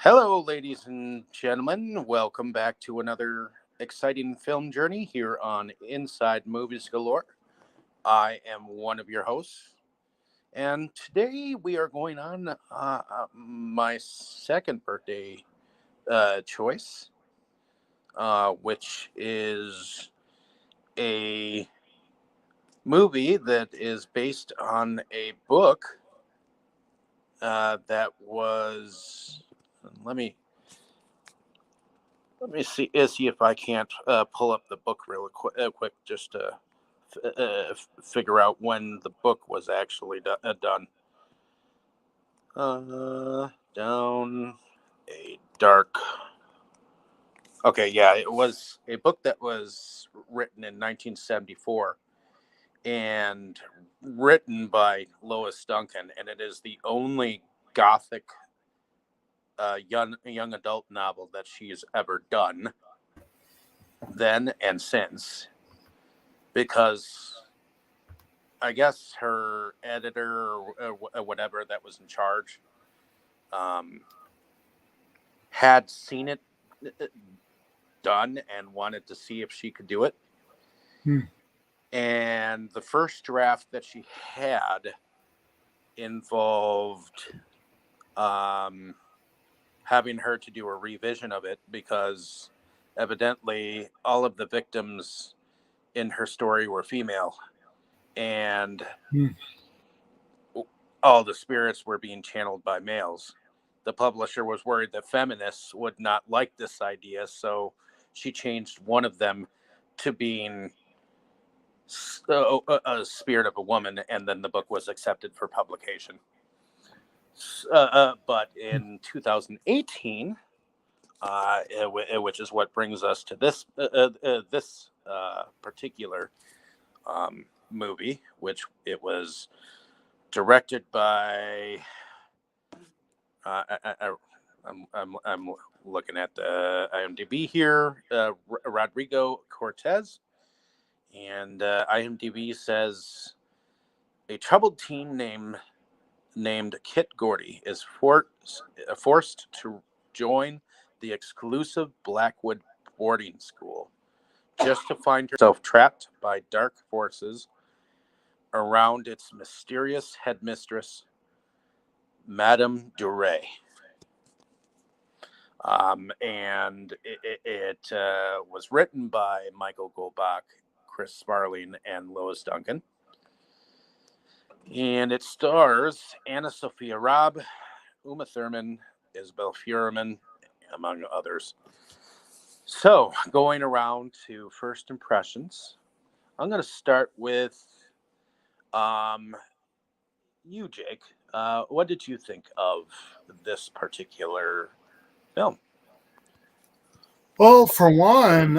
Hello, ladies and gentlemen. Welcome back to another exciting film journey here on Inside Movies Galore. I am one of your hosts, and today we are going on my second birthday choice, which is a movie that is based on a book that was. Let me see if I can't pull up the book real quick just to figure out when the book was actually done. Down a dark. Okay, yeah, it was a book that was written in 1974 and written by Lois Duncan, and it is the only Gothic young adult novel that she's ever done then and since, because I guess her editor or whatever that was in charge had seen it done and wanted to see if she could do it. And the first draft that she had involved having her to do a revision of it, because evidently all of the victims in her story were female, and all the spirits were being channeled by males. The publisher was worried that feminists would not like this idea, so she changed one of them to being a spirit of a woman, and then the book was accepted for publication. But in 2018, which is what brings us to this particular movie, which it was directed by. I'm looking at the IMDb here. Rodrigo Cortes, and IMDb says a troubled teen named Kit Gordy is forced to join the exclusive Blackwood boarding school, just to find herself trapped by dark forces around its mysterious headmistress, Madame Duray. And it was written by Michael Goldbach, Chris Sparling, and Lois Duncan. And it stars Anna Sophia Robb, Uma Thurman, Isabel Fuhrman, among others. So, going around to first impressions, I'm going to start with you, Jake. What did you think of this particular film? Well, for one,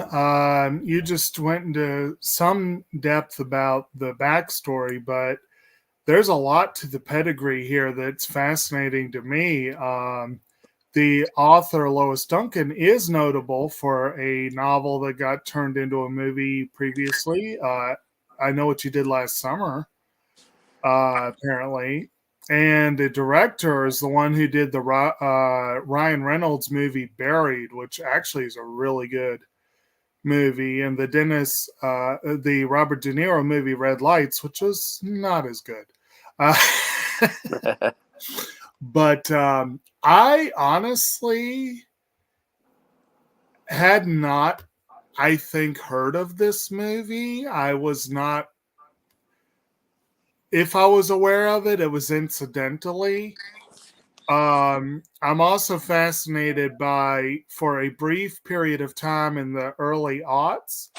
you just went into some depth about the backstory, but there's a lot to the pedigree here that's fascinating to me. The author, Lois Duncan, is notable for a novel that got turned into a movie previously. I Know What You Did Last Summer, apparently. And the director is the one who did the Ryan Reynolds movie Buried, which actually is a really good movie, and the Robert De Niro movie Red Lights, which was not as good. But I honestly had not, I think, heard of this movie. I was not. If I was aware of it, it was incidentally. I'm also fascinated by, for a brief period of time in the early aughts,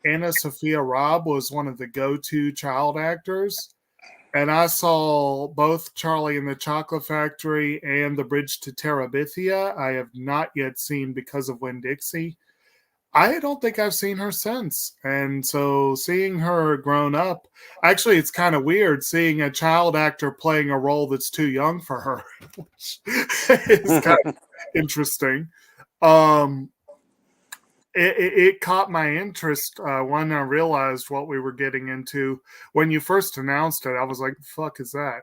Anna Sophia Robb was one of the go-to child actors. And I saw both Charlie and the Chocolate Factory and The Bridge to Terabithia. I have not yet seen Because of Winn-Dixie. I don't think I've seen her since. And so seeing her grown up, actually, it's kind of weird seeing a child actor playing a role that's too young for her, which is kind of interesting. It caught my interest when I realized what we were getting into. When you first announced it, I was like, the fuck is that?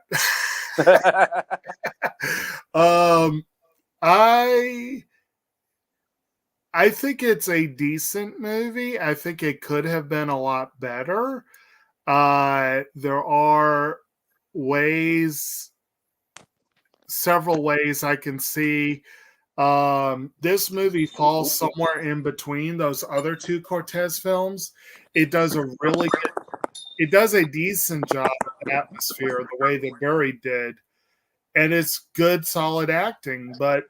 I think it's a decent movie. I think it could have been a lot better. There are several ways I can see. This movie falls somewhere in between those other two Cortes films. It does a decent job of atmosphere the way that Buried did, and it's good, solid acting. But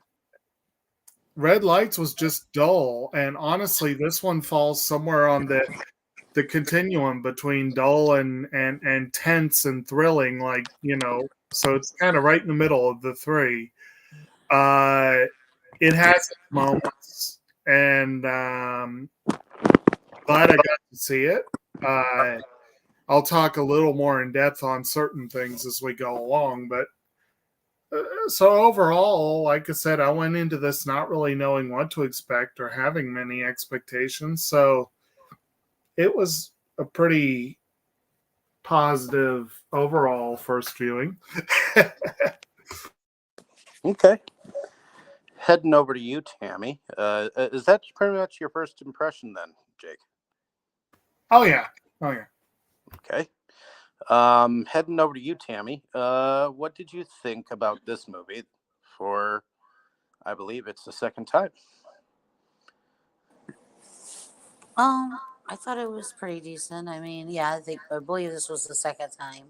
Red Lights was just dull, and honestly, this one falls somewhere on the continuum between dull and tense and thrilling, like, so it's kind of right in the middle of the three. It has its moments, and glad I got to see it. I'll talk a little more in depth on certain things as we go along, but so overall, like I said, I went into this not really knowing what to expect or having many expectations, so it was a pretty positive overall first viewing. Okay. Heading over to you, Tammy. Is that pretty much your first impression then, Jake? Oh yeah. Okay. Heading over to you, Tammy. What did you think about this movie for, I believe it's the second time? I thought it was pretty decent. I mean, yeah, I believe this was the second time.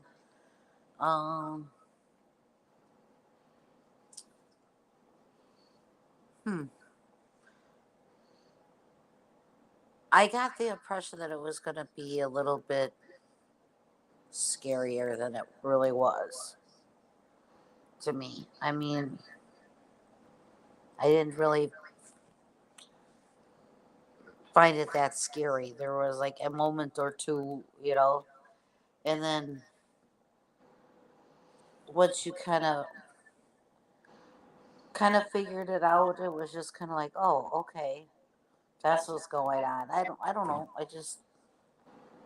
I got the impression that it was going to be a little bit scarier than it really was to me. I mean, I didn't really find it that scary. There was like a moment or two, and then once you kind of figured it out, it was just kind of like, oh, okay, that's what's going on. I don't know.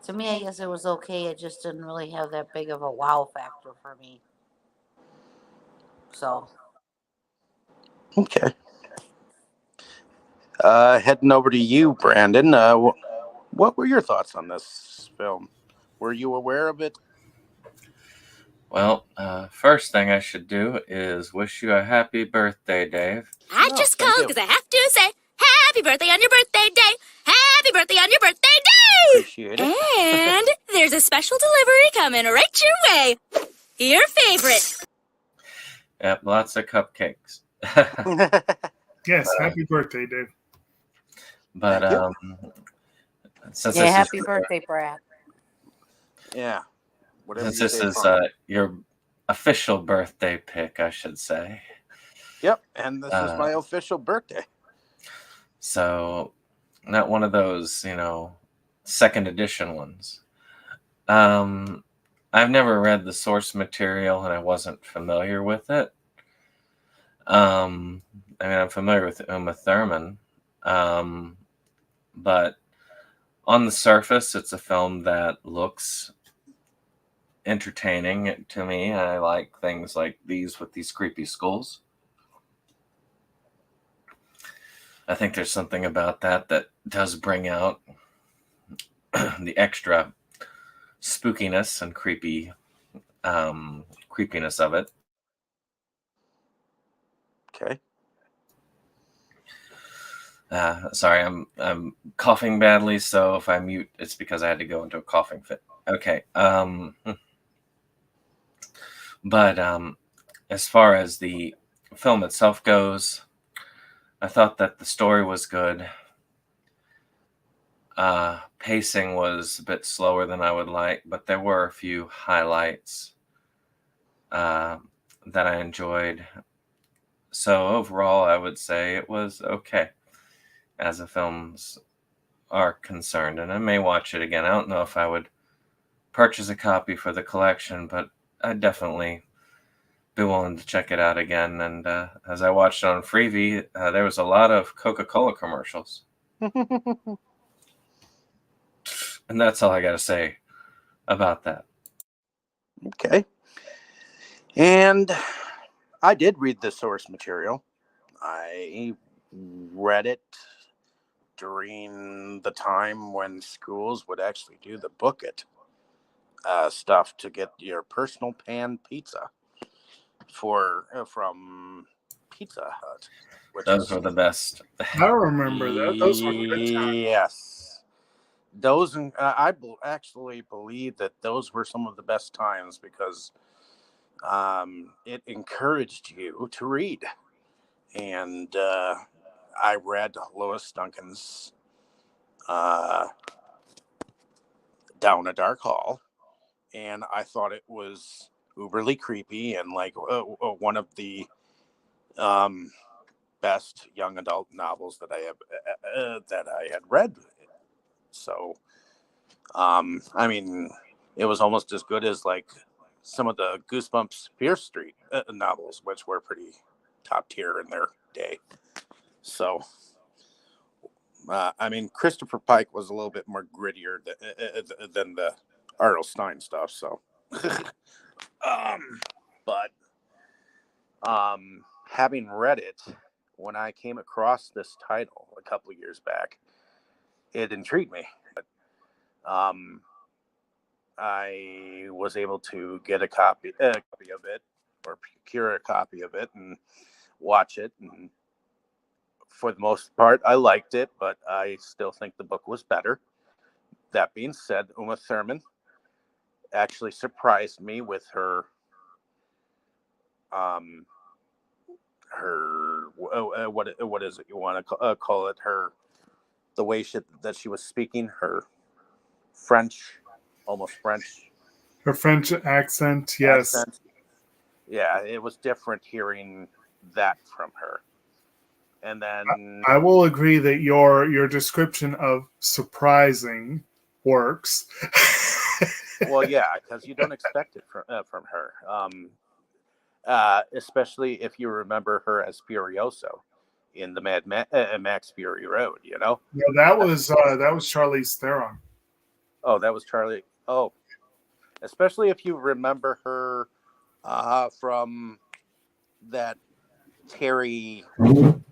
To me, I guess it was okay. It just didn't really have that big of a wow factor for me. So. Okay. Heading over to you, Brandon. What were your thoughts on this film? Were you aware of it? Well, first thing I should do is wish you a happy birthday, Dave. I just called because I have to say happy birthday on your birthday day. Happy birthday on your birthday day. Appreciate it. And there's a special delivery coming right your way. Your favorite. Yep, lots of cupcakes. Yes, happy birthday, Dave. But since happy birthday, Brad. Yeah. Since this is your official birthday pick, I should say. Yep, and this is my official birthday. So, not one of those, second edition ones. I've never read the source material, and I wasn't familiar with it. I'm familiar with Uma Thurman, but on the surface, it's a film that looks entertaining to me. I like things like these with these creepy skulls. I think there's something about that does bring out the extra spookiness and creepiness of it. Okay. Sorry, I'm coughing badly, so if I mute, it's because I had to go into a coughing fit. Okay. But as far as the film itself goes, I thought that the story was good. Pacing was a bit slower than I would like, but there were a few highlights that I enjoyed. So overall, I would say it was okay as the films are concerned, and I may watch it again. I don't know if I would purchase a copy for the collection, but I'd definitely be willing to check it out again. And as I watched it on Freevee, there was a lot of Coca-Cola commercials. And that's all I got to say about that. Okay. And I did read the source material. I read it during the time when schools would actually do the book it stuff to get your personal pan pizza from Pizza Hut, which Those is were the best. I remember that. Those were good times. yes. Those actually believe that those were some of the best times because it encouraged you to read, and I read Lois Duncan's Down a Dark Hall, and I thought it was uberly creepy and like one of the um, best young adult novels that I had read. So, I mean, it was almost as good as like some of the Goosebumps Fear Street novels, which were pretty top tier in their day. So, I mean, Christopher Pike was a little bit more grittier than the R.L. Stein stuff. So, but having read it, when I came across this title a couple of years back, it intrigued me. Um, I was able to get a copy of it, or procure a copy of it, and watch it. And for the most part, I liked it, but I still think the book was better. That being said, Uma Thurman actually surprised me with her what is it you want to call it, her the way that she was speaking, her almost French Her French accent, yes. accent. Yeah, it was different hearing that from her. And then I will agree that your description of surprising works. well, yeah, because you don't expect it from her, especially if you remember her as Furioso in the Max Fury Road. You know. No, that was Charlize Theron. Oh, that was Charlie. Oh, especially if you remember her from that Terry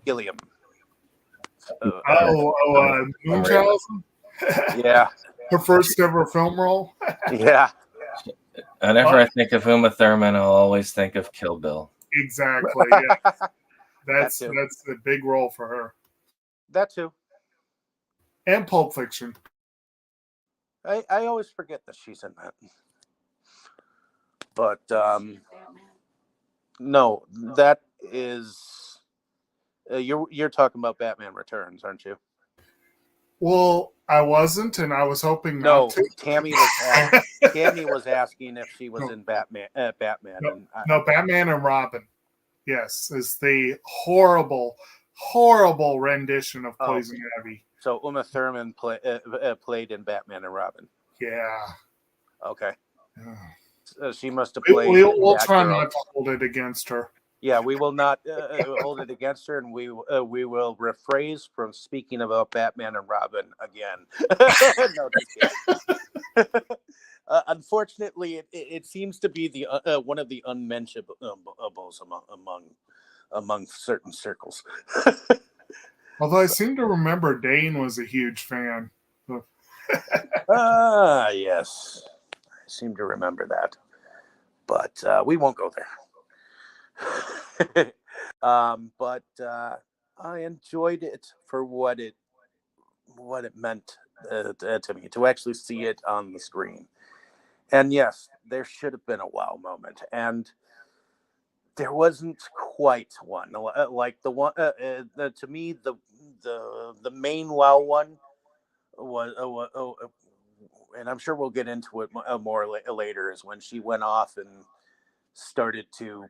Gilliam. Munchausen? Yeah. Her first ever film role? Yeah. Whenever I think of Uma Thurman, I'll always think of Kill Bill. Exactly. Yeah. That's too. a big role for her. That too. And Pulp Fiction. I always forget that she's in that. But no, that is you're talking about Batman Returns, aren't you? Well, I wasn't, and I was hoping No, not to. Tammy was asking if she was in Batman. Batman. No, Batman and Robin. Yes, is the horrible, horrible rendition of Poison Ivy. So Uma Thurman played in Batman and Robin. Yeah. Okay. She must have played. We'll try not to hold it against her. Yeah, we will not hold it against her, and we will rephrase from speaking about Batman and Robin again. No, just kidding. Unfortunately, it seems to be the one of the unmentionables among certain circles. Although I seem to remember Dane was a huge fan. Yes, I seem to remember that, but we won't go there. But I enjoyed it for what it meant to me to actually see it on the screen. And yes, there should have been a wow moment, and there wasn't quite one. Like the one to me, the main wow one was, and I'm sure we'll get into it more later, is when she went off and started to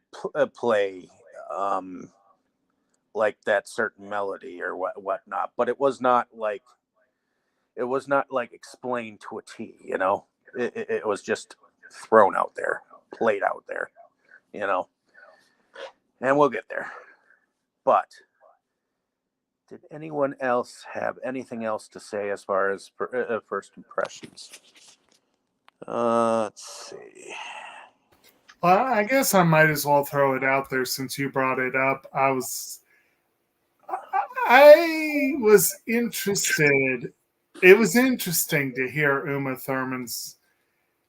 play like that certain melody or whatnot, but it was not like explained to a T, you know. It was just thrown out there, played out there, you know. And we'll get there. But did anyone else have anything else to say as far as first impressions? Let's see. Well, I guess I might as well throw it out there since you brought it up. I was I was interested. It was interesting to hear Uma Thurman's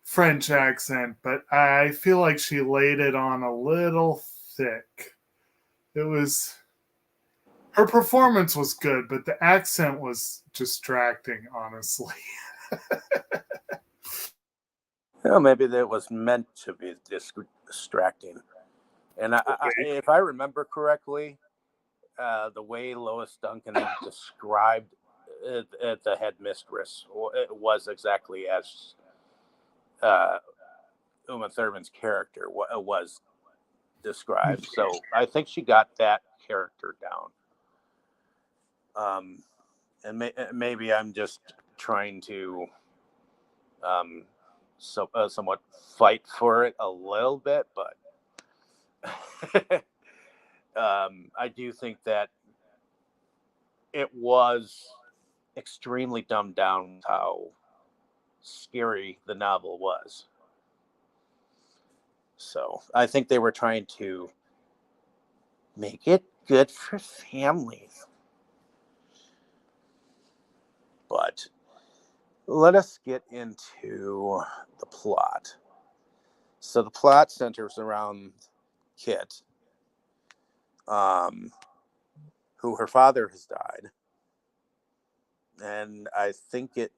French accent, but I feel like she laid it on a little thick. It was her performance was good, but the accent was distracting, honestly. Well, maybe that was meant to be distracting. And if I remember correctly, the way Lois Duncan described the headmistress was exactly as Uma Thurman's character was described. So I think she got that character down. And maybe I'm just trying to somewhat fight for it a little bit, but I do think that it was extremely dumbed down how scary the novel was. So I think they were trying to make it good for families. But let us get into the plot. So the plot centers around Kit, who her father has died. And I think it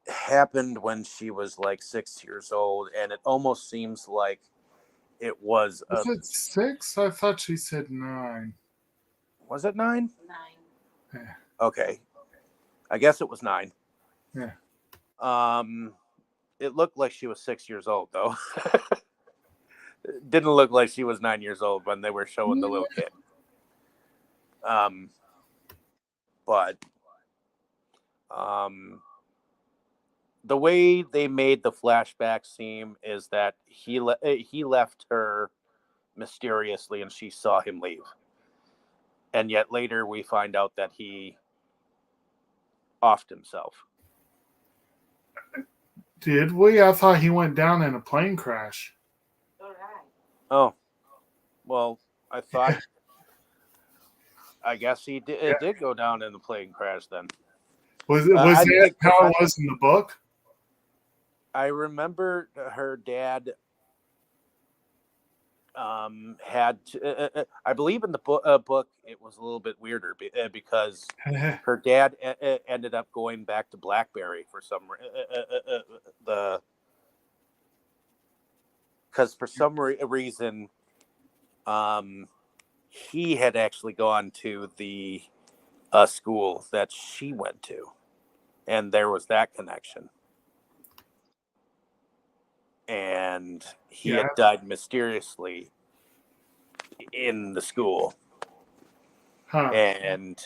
happened when she was like 6 years old, and it almost seems like it was Was it 6? I thought she said 9. Was it 9? 9. Yeah. Okay. I guess it was 9. Yeah. It looked like she was 6 years old, though. It didn't look like she was 9 years old when they were showing the little kid. But the way they made the flashback seem is that he left her mysteriously and she saw him leave. And yet later we find out that he offed himself. Did we? I thought he went down in a plane crash. Oh, well, I thought, I guess he did, it did go down in the plane crash then. Was that how it was in the book? I remember her dad had to, I believe in the book it was a little bit weirder because her dad ended up going back to Blackberry for some reason he had actually gone to the school that she went to, and there was that connection. And he had died mysteriously in the school. Huh. And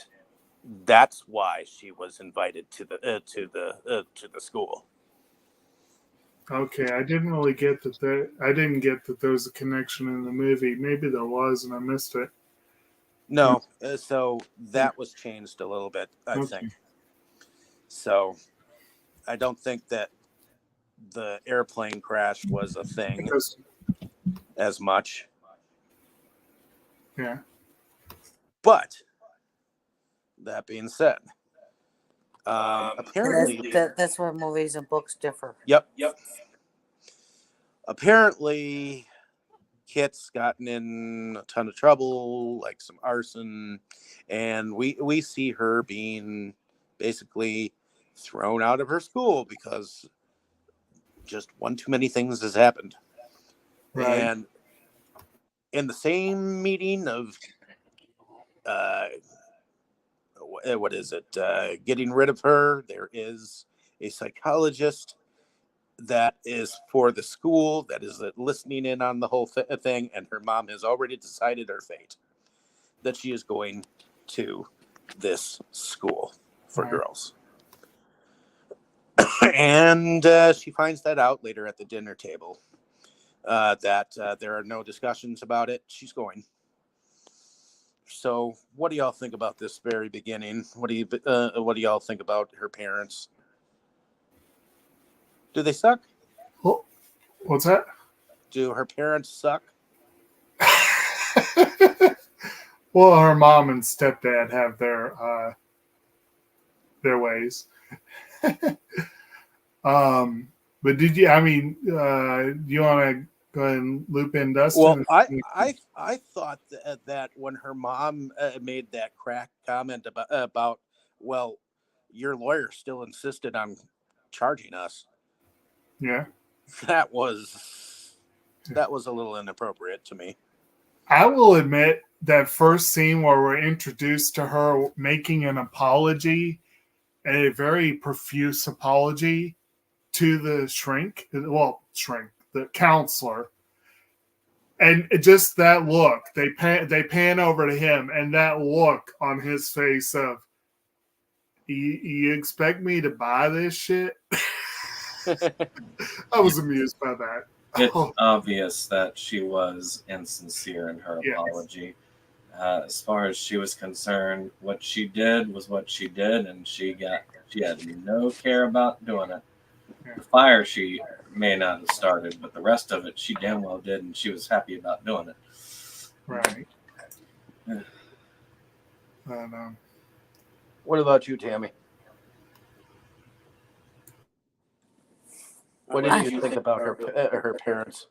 that's why she was invited to the school. Okay, I didn't really get that. I didn't get that there was a connection in the movie. Maybe there was, and I missed it. No, so that was changed a little bit, I think. So I don't think that the airplane crash was a thing as much. Yeah. But that being said, apparently that's where movies and books differ. Yep. Apparently, Kit's gotten in a ton of trouble, like some arson, and we see her being basically thrown out of her school because just one too many things has happened. Right. And in the same meeting of what is it? Getting rid of her, there is a psychologist that is for the school that is listening in on the whole thing, and her mom has already decided her fate, that she is going to this school for girls. And she finds that out later at the dinner table, that there are no discussions about it. She's going. So what do y'all think about this very beginning? What do y'all think about her parents? Do they suck? What's that? Do her parents suck? Well, her mom and stepdad have their ways. But did you? I mean, do you want to go ahead and loop in Well, Dustin? I thought that when her mom made that crack comment about well, your lawyer still insisted on charging us. Yeah, That was a little inappropriate to me. I will admit that first scene where we're introduced to her making an apology, a very profuse apology to the the counselor. And just that look, they pan over to him, and that look on his face of, you expect me to buy this shit? I was amused by that. It's obvious that she was insincere in her Yes. apology. As far as she was concerned, what she did was what she did, and she had no care about doing it. Yeah. The fire she may not have started, but the rest of it she damn well did, and she was happy about doing it. Right. Yeah. But, What about you, Tammy? What did you think about her parents?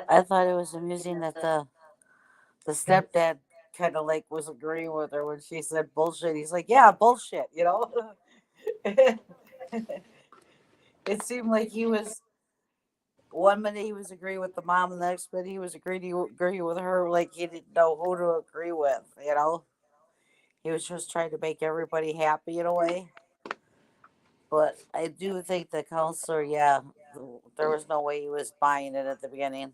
I thought it was amusing that the stepdad kind of like was agreeing with her when she said bullshit. He's like, yeah, bullshit, you know? It seemed like he was, one minute he was agreeing with the mom, and the next minute he was agreeing with her like he didn't know who to agree with, you know? He was just trying to make everybody happy in a way. But I do think the counselor, yeah, there was no way he was buying it at the beginning.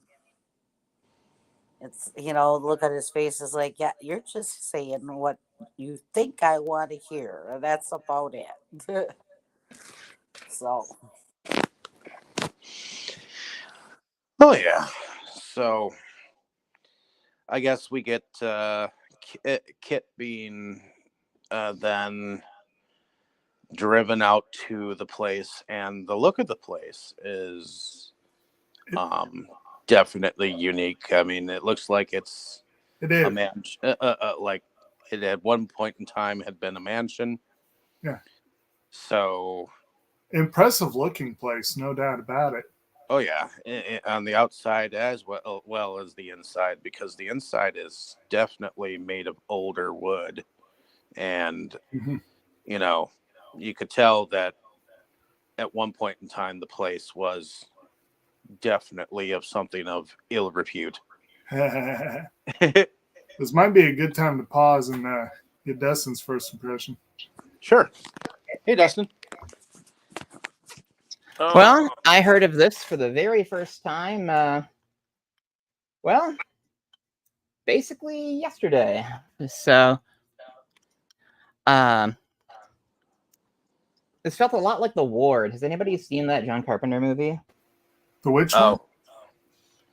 It's, look at his face is like, yeah, you're just saying what you think I want to hear. And that's about it. So, Oh yeah. So I guess we get Kit being then driven out to the place, and the look of the place is definitely unique. I mean, it looks like it's it is. a mansion, like it at one point in time had been a mansion. Yeah. So Impressive looking place, no doubt about it. oh yeah, on the outside as well as the inside, because the inside is definitely made of older wood, and you know, you could tell that at one point in time the place was definitely of something of ill repute. This might be a good time to pause and get Dustin's first impression. Sure. Hey, Dustin. Well, I heard of this for the very first time, basically yesterday. So, this felt a lot like The Ward. Has anybody seen that John Carpenter movie? The which one?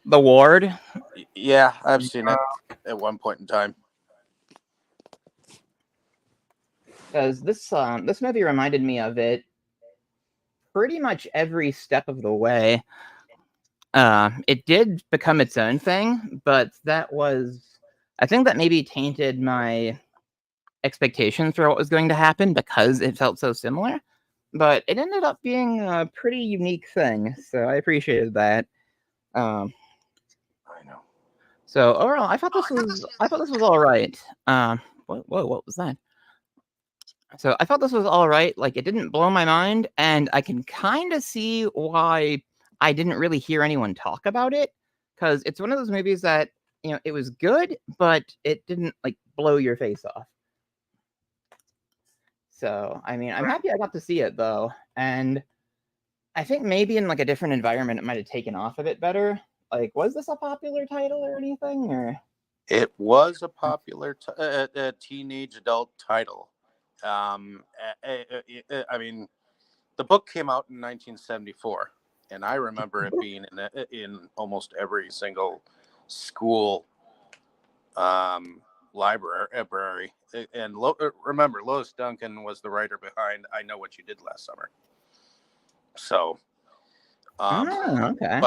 The Ward? Yeah, I've seen it at one point in time. Because this movie reminded me of it pretty much every step of the way. It did become its own thing, but I think that maybe tainted my expectations for what was going to happen because it felt so similar. But it ended up being a pretty unique thing, so I appreciated that. I know. So overall, I thought this was all right. What was that? So I thought this was all right. Like, it didn't blow my mind, and I can kind of see why I didn't really hear anyone talk about it, because it's one of those movies that, it was good, but it didn't like blow your face off. So, I mean, I'm happy I got to see it though, and I think maybe in like a different environment, it might have taken off a bit better. Like, was this a popular title or anything? Or it was a popular teenage adult title. I mean, the book came out in 1974, and I remember it being in almost every single school library. And remember, Lois Duncan was the writer behind I Know What You Did Last Summer. So, okay.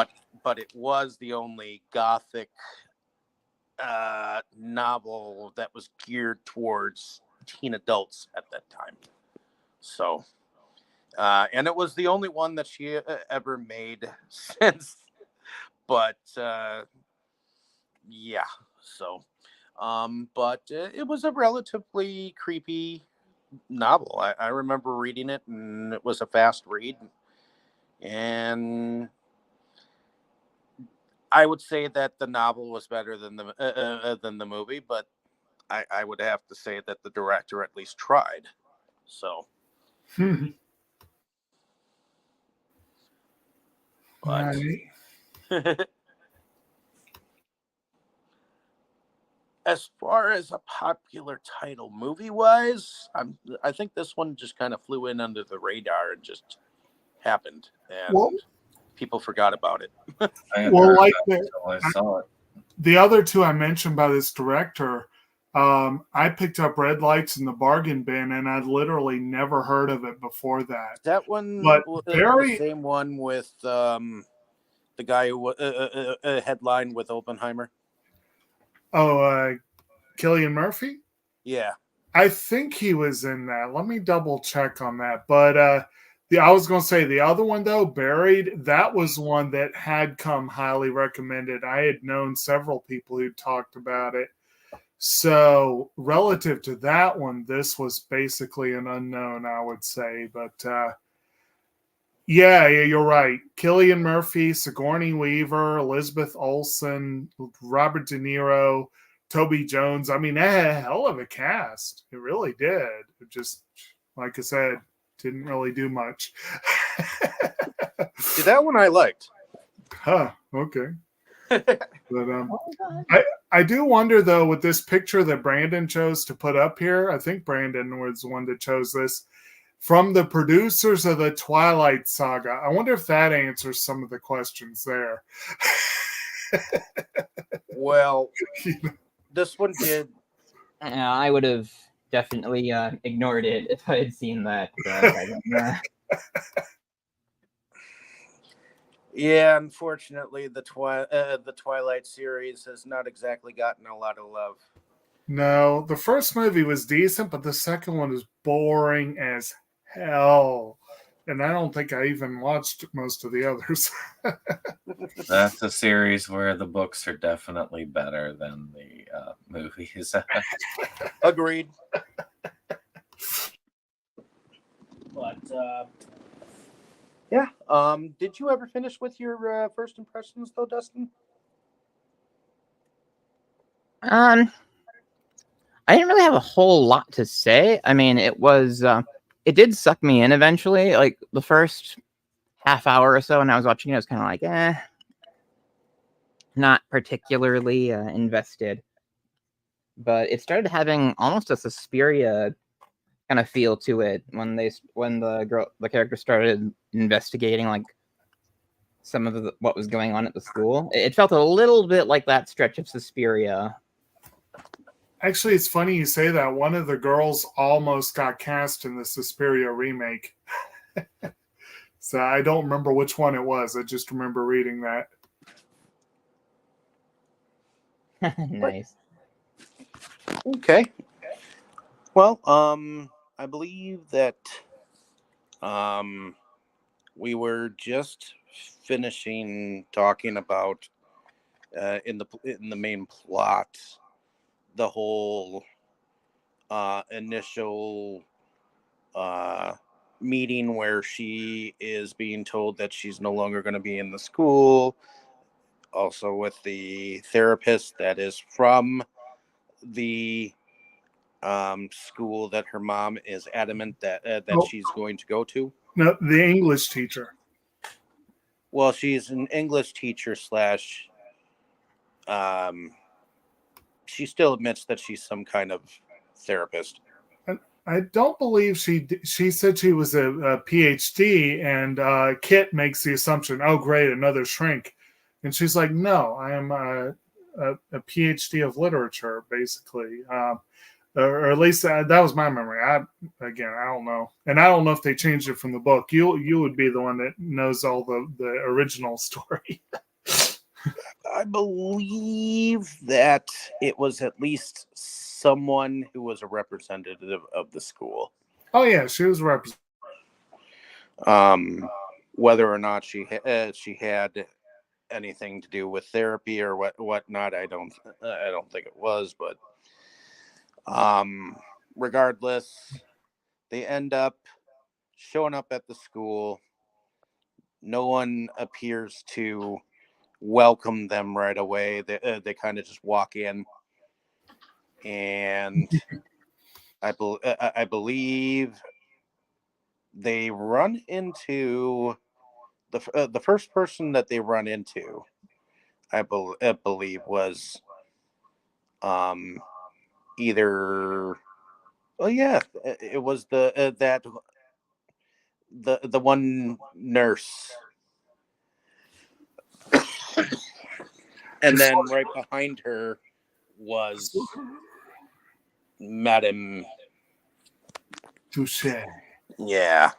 but it was the only gothic novel that was geared towards teen adults at that time. So, and it was the only one that she ever made since. But yeah, so, but it was a relatively creepy novel. I remember reading it, and it was a fast read. And I would say that the novel was better than the movie, but I would have to say that the director at least tried. So, but Right. as far as a popular title movie-wise, I think this one just kind of flew in under the radar and just happened, and Well, people forgot about it. I had well, heard like about it until I saw it. the other two I mentioned by this director, I picked up Red Lights in the Bargain Bin, and I'd literally never heard of it before that. That one, But the very, same one with the guy who headlined with Oppenheimer. Cillian Murphy? Yeah. I think he was in that. Let me double check on that. But I was going to say the other one, though, Buried, that was one that had come highly recommended. I had known several people who talked about it. So relative to that one, this was basically an unknown, I would say. But yeah, you're right. Cillian Murphy, Sigourney Weaver, Elizabeth Olsen, Robert De Niro, Toby Jones. I mean, that had a hell of a cast. It really did. It just, like I said, didn't really do much. See, that one I liked. Huh, okay. But I do wonder, though, with this picture that Brandon chose to put up here, I think Brandon was the one that chose this, from the producers of the Twilight Saga. I wonder if that answers some of the questions there. Well, this one did. I would have definitely ignored it if I had seen that. Yeah, unfortunately, the Twilight series has not exactly gotten a lot of love. No, the first movie was decent, but the second one is boring as hell. And I don't think I even watched most of the others. That's a series where the books are definitely better than the movies. Agreed. But yeah, did you ever finish with your first impressions, though, Dustin? I didn't really have a whole lot to say. I mean, it was it did suck me in eventually. Like the first half hour or so, when I was watching it, I was kind of like, not particularly invested. But it started having almost a Suspiria kind of feel to it when the character started investigating like some of what was going on at the school. It felt a little bit like that stretch of Suspiria. Actually, it's funny you say that. One of the girls almost got cast in the Suspiria remake. So I don't remember which one it was. I just remember reading that. Nice. Okay. Well, I believe that we were just finishing talking about in the main plot the whole initial meeting where she is being told that she's no longer going to be in the school. Also with the therapist that is from the school that her mom is adamant that she's going to go to. No, the English teacher. Well, she's an English teacher slash. She still admits that she's some kind of therapist. I don't believe she said she was a PhD, and Kit makes the assumption, oh, great, another shrink. And she's like, no, I am a PhD of literature, basically. Or at least that was my memory. I don't know. And I don't know if they changed it from the book. You would be the one that knows all the original story. I believe that it was at least someone who was a representative of the school. Oh yeah, she was represented. Whether or not she had anything to do with therapy or whatnot, I don't think it was, but regardless, they end up showing up at the school. No one appears to welcome them right away. They kind of just walk in, and I believe they run into the first person that they run into. I believe was either. Oh yeah, it was the one nurse. And then right behind her was Madame Touche. Yeah.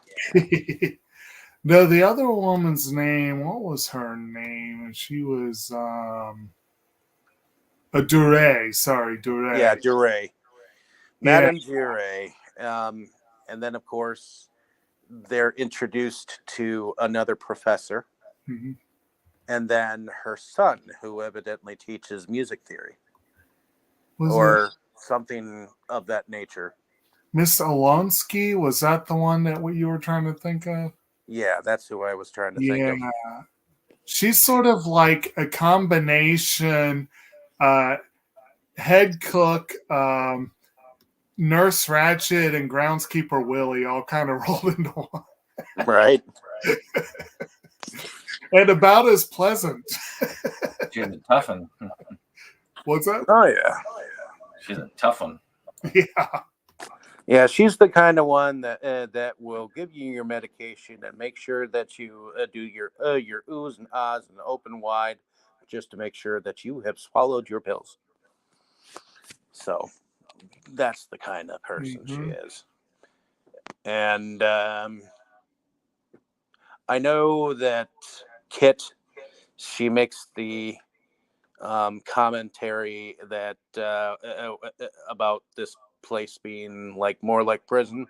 No, the other woman's name, what was her name? She was a Dure. Sorry, Dure. Yeah, Dure. Yeah. Madame Dure. And then, of course, they're introduced to another professor. Mhm. And then her son, who evidently teaches music theory. Was or it something of that nature. Miss Alonsky? Was that the one that what you were trying to think of? Yeah, that's who I was trying to think of. She's sort of like a combination head cook, Nurse Ratchet, and groundskeeper Willie all kind of rolled into one. Right. And about as pleasant. She's a tough one. What's that? Oh, yeah. She's a tough one. Yeah. Yeah, she's the kind of one that will give you your medication and make sure that you do your oohs and ahs and open wide, just to make sure that you have swallowed your pills. So that's the kind of person she is. And I know that Kit, she makes the commentary that about this place being like more like prison.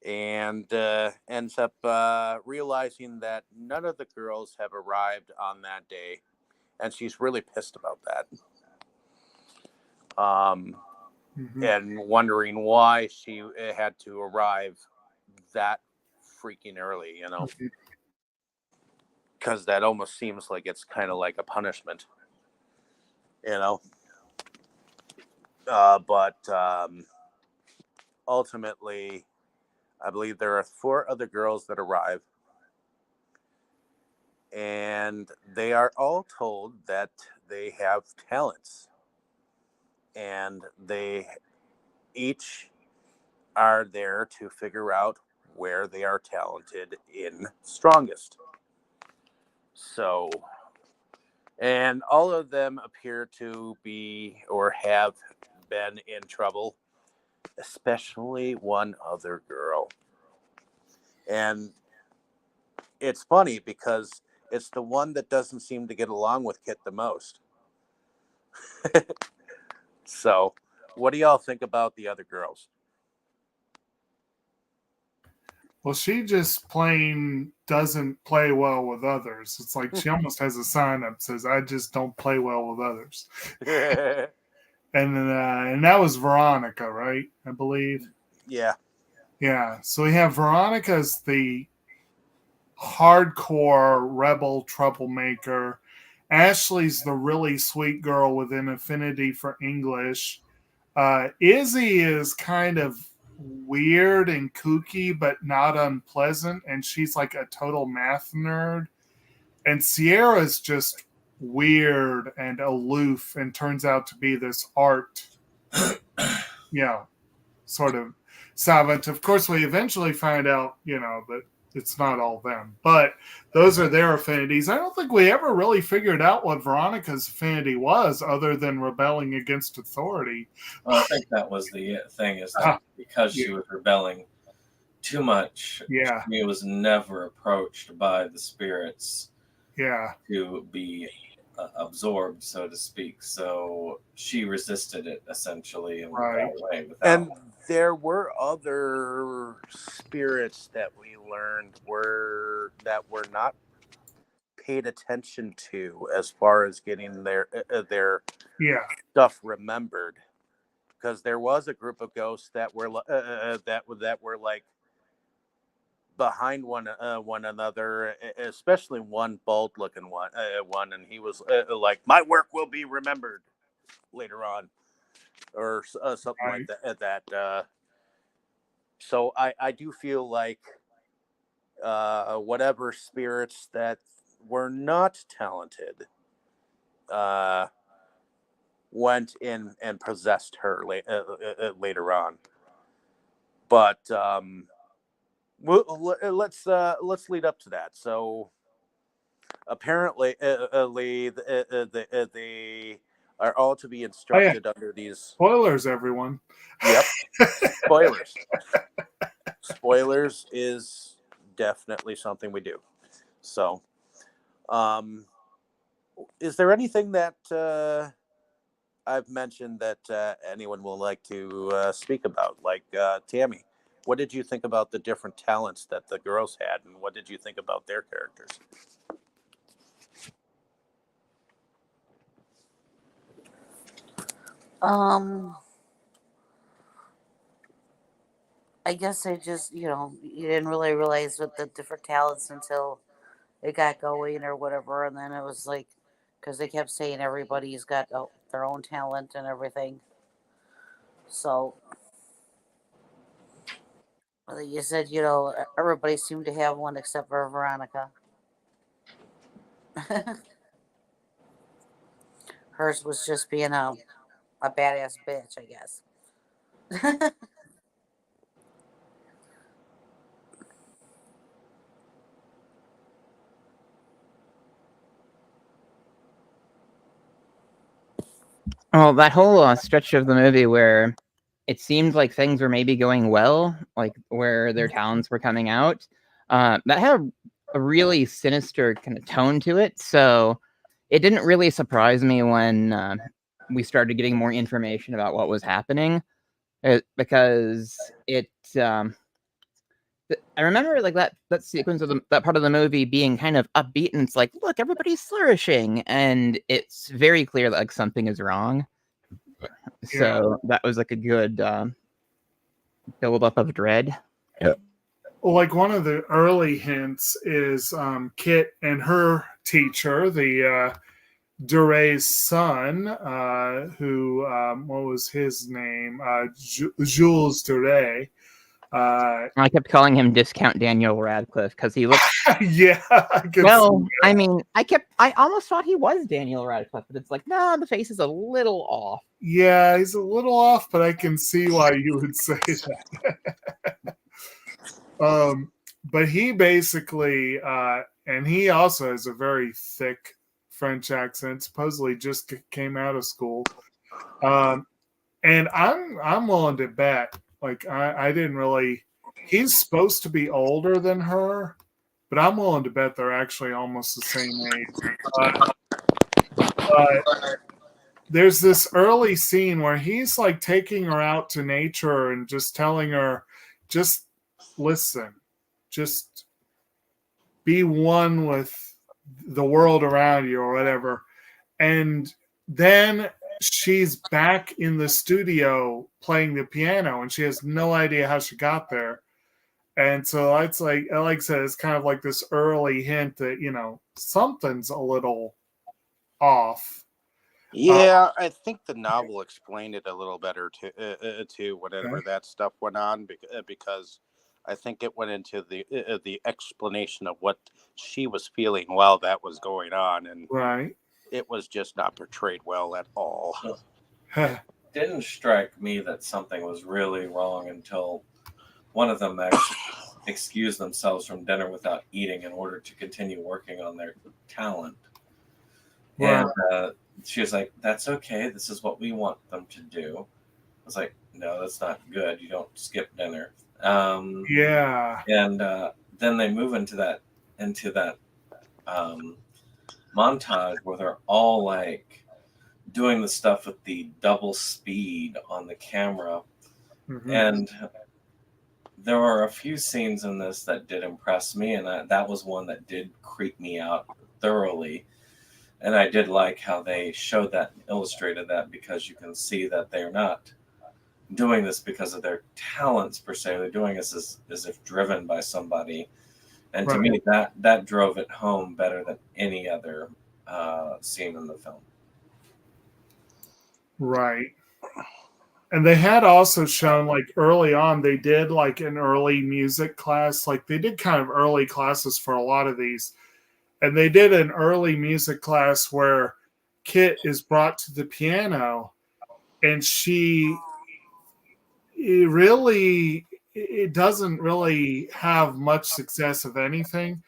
And ends up realizing that none of the girls have arrived on that day, and she's really pissed about that. And wondering why she had to arrive that freaking early, because that almost seems like it's kind of like a punishment, but ultimately, I believe there are 4 other girls that arrive, and they are all told that they have talents, and they each are there to figure out where they are talented in strongest. So, and all of them appear to be or have been in trouble, especially one other girl. And it's funny because it's the one that doesn't seem to get along with Kit the most. So, what do y'all think about the other girls? Well, she just plain doesn't play well with others. It's like she almost has a sign up that says, "I just don't play well with others." And that was Veronica, right? I believe. Yeah. Yeah. So we have Veronica as the hardcore rebel troublemaker. Ashley's the really sweet girl with an affinity for English. Izzy is kind of weird and kooky, but not unpleasant, and she's like a total math nerd. And Sierra's just weird and aloof and turns out to be this art, sort of savant. Of course, we eventually find out, that it's not all them, but those are their affinities. I don't think we ever really figured out what Veronica's affinity was other than rebelling against authority. Well, I think that was the thing, is that because she was rebelling too much. Yeah. She was never approached by the spirits Yeah. to be absorbed, so to speak. So she resisted it essentially and Right. got away without. And there were other spirits that we learned were not paid attention to as far as getting their Yeah. stuff remembered, because there was a group of ghosts that were that were like behind one another, especially one bald looking one, and he was like, my work will be remembered later on, or something Right. like that. So I do feel like whatever spirits that were not talented went in and possessed her later on. But let's lead up to that. So apparently, they are all to be instructed under these. Spoilers, everyone. Yep. Spoilers. Spoilers is definitely something we do. So, is there anything that I've mentioned that anyone will like to speak about? Like Tammy, what did you think about the different talents that the girls had, and what did you think about their characters? I guess I just, you didn't really realize what the different talents until it got going or whatever. And then it was like, because they kept saying everybody's got their own talent and everything. So, you said, everybody seemed to have one except for Veronica. Hers was just being a badass bitch, I guess. Well, that whole stretch of the movie where it seemed like things were maybe going well, like where their talents were coming out, that had a really sinister kind of tone to it. So it didn't really surprise me when we started getting more information about what was happening, because it. I remember like that sequence of that part of the movie being kind of upbeat, and it's like, look, everybody's flourishing, and it's very clear that like something is wrong. So that was like a good build up of dread. Well, like one of the early hints is Kit and her teacher, the Dure's son, who what was his name? Jules Dure. I kept calling him Discount Daniel Radcliffe because he looked. Yeah. I mean, I almost thought he was Daniel Radcliffe, but it's like, no, the face is a little off. Yeah, he's a little off, but I can see why you would say that. But he basically, and he also has a very thick French accent. Supposedly, just came out of school. And I'm willing to bet. Like I didn't really. He's supposed to be older than her, but I'm willing to bet they're actually almost the same age. But there's this early scene where he's like taking her out to nature and just telling her, just listen, just be one with the world around you or whatever. And then she's back in the studio playing the piano and she has no idea how she got there. And so it's like I said, it's kind of like this early hint that, something's a little off. Yeah, I think the novel explained it a little better to whenever that stuff went on, because I think it went into the explanation of what she was feeling while that was going on, and right. It was just not portrayed well at all. It didn't strike me that something was really wrong until one of them actually excused themselves from dinner without eating in order to continue working on their talent. Wow. And she was like, that's okay. This is what we want them to do. I was like, no, that's not good. You don't skip dinner. Yeah. And then they move into that montage where they're all like doing the stuff with the double speed on the camera. Mhm. And there were a few scenes in this that did impress me, and that was one that did creep me out thoroughly. And I did like how they showed that, illustrated that, because you can see that they're not doing this because of their talents per se. They're doing this as if driven by somebody. And to Right. me, that drove it home better than any other scene in the film. Right. And they had also shown, like, early on, they did like an early music class. Like, they did kind of early classes for a lot of these. And they did an early music class where Kit is brought to the piano, and it doesn't really have much success of anything.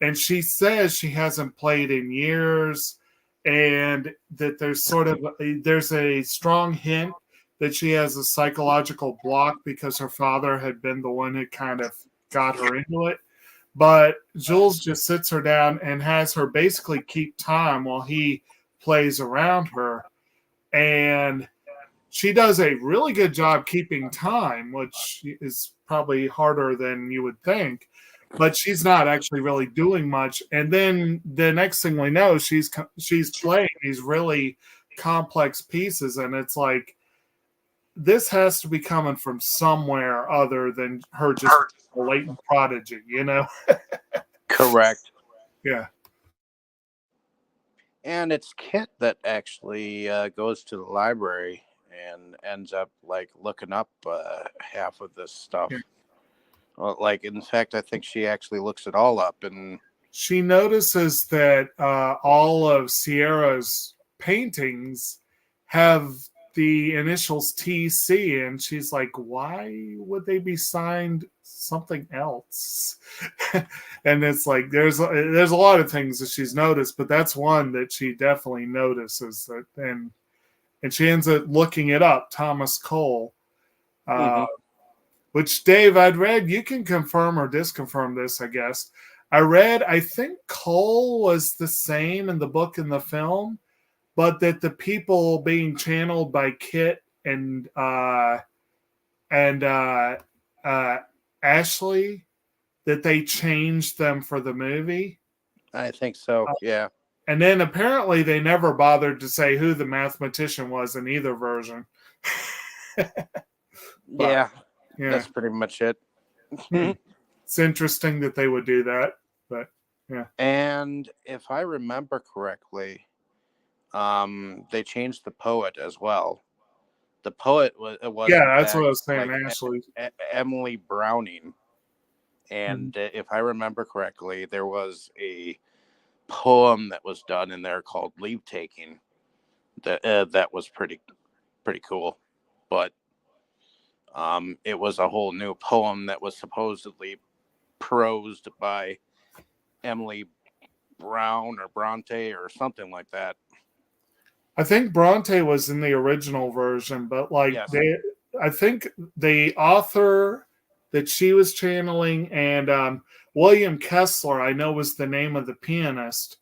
And she says she hasn't played in years, and that there's a strong hint that she has a psychological block because her father had been the one who kind of got her into it. But Jules just sits her down and has her basically keep time while he plays around her. And she does a really good job keeping time, which is probably harder than you would think. But she's not actually really doing much. And then the next thing we know, she's playing these really complex pieces, and it's like, this has to be coming from somewhere other than her just a latent prodigy, you know? Correct. Yeah. And it's Kit that actually goes to the library and ends up like looking up half of this stuff. Yeah. Well, like, in fact, I think she actually looks it all up, and She notices that all of Sierra's paintings have the initials TC, and she's like, why would they be signed something else? And it's like, there's a lot of things that she's noticed, but that's one that she definitely notices. That, and she ends up looking it up, Thomas Cole. Which, Dave, I'd read, you can confirm or disconfirm this, I guess. I think Cole was the same in the book and the film, but that the people being channeled by Kit and Ashley, that they changed them for the movie. I think so, yeah. And then apparently they never bothered to say who the mathematician was in either version. Yeah, Yeah. that's pretty much it. It's interesting that they would do that, but yeah. And if I remember correctly, they changed the poet as well. The poet was Yeah, that's what I was saying, like Ashley. Emily Browning. And if I remember correctly, there was a poem that was done in there called Leave Taking. That was pretty cool. But it was a whole new poem that was supposedly prosed by Emily Brown or Bronte or something like that. I think Bronte was in the original version, but like Yes. I think the author that she was channeling and William Kessler, I know, was the name of the pianist.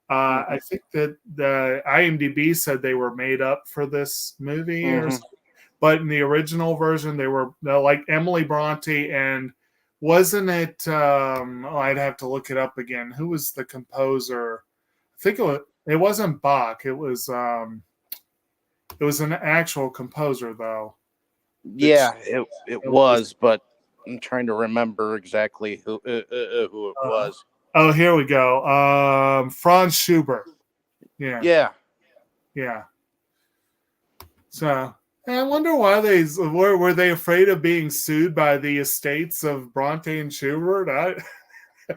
I think that the IMDb said they were made up for this movie or something. But in the original version, they're like Emily Bronte, and wasn't it? I'd have to look it up again. Who was the composer? I think it wasn't Bach. It was an actual composer, though. Yeah, it was, but I'm trying to remember exactly who it was. Oh, here we go. Franz Schubert. Yeah. So I wonder why were they afraid of being sued by the estates of Bronte and Schubert? I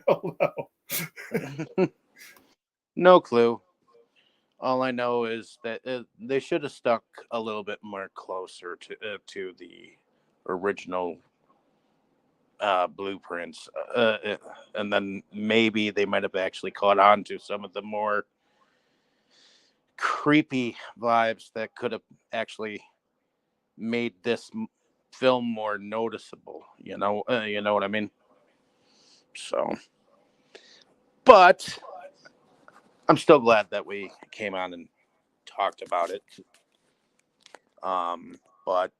don't know. No clue. All I know is that they should have stuck a little bit more closer to the original blueprints, and then maybe they might have actually caught on to some of the more creepy vibes that could have actually made this film more noticeable. You know what I mean. So, but I'm still glad that we came on and talked about it. But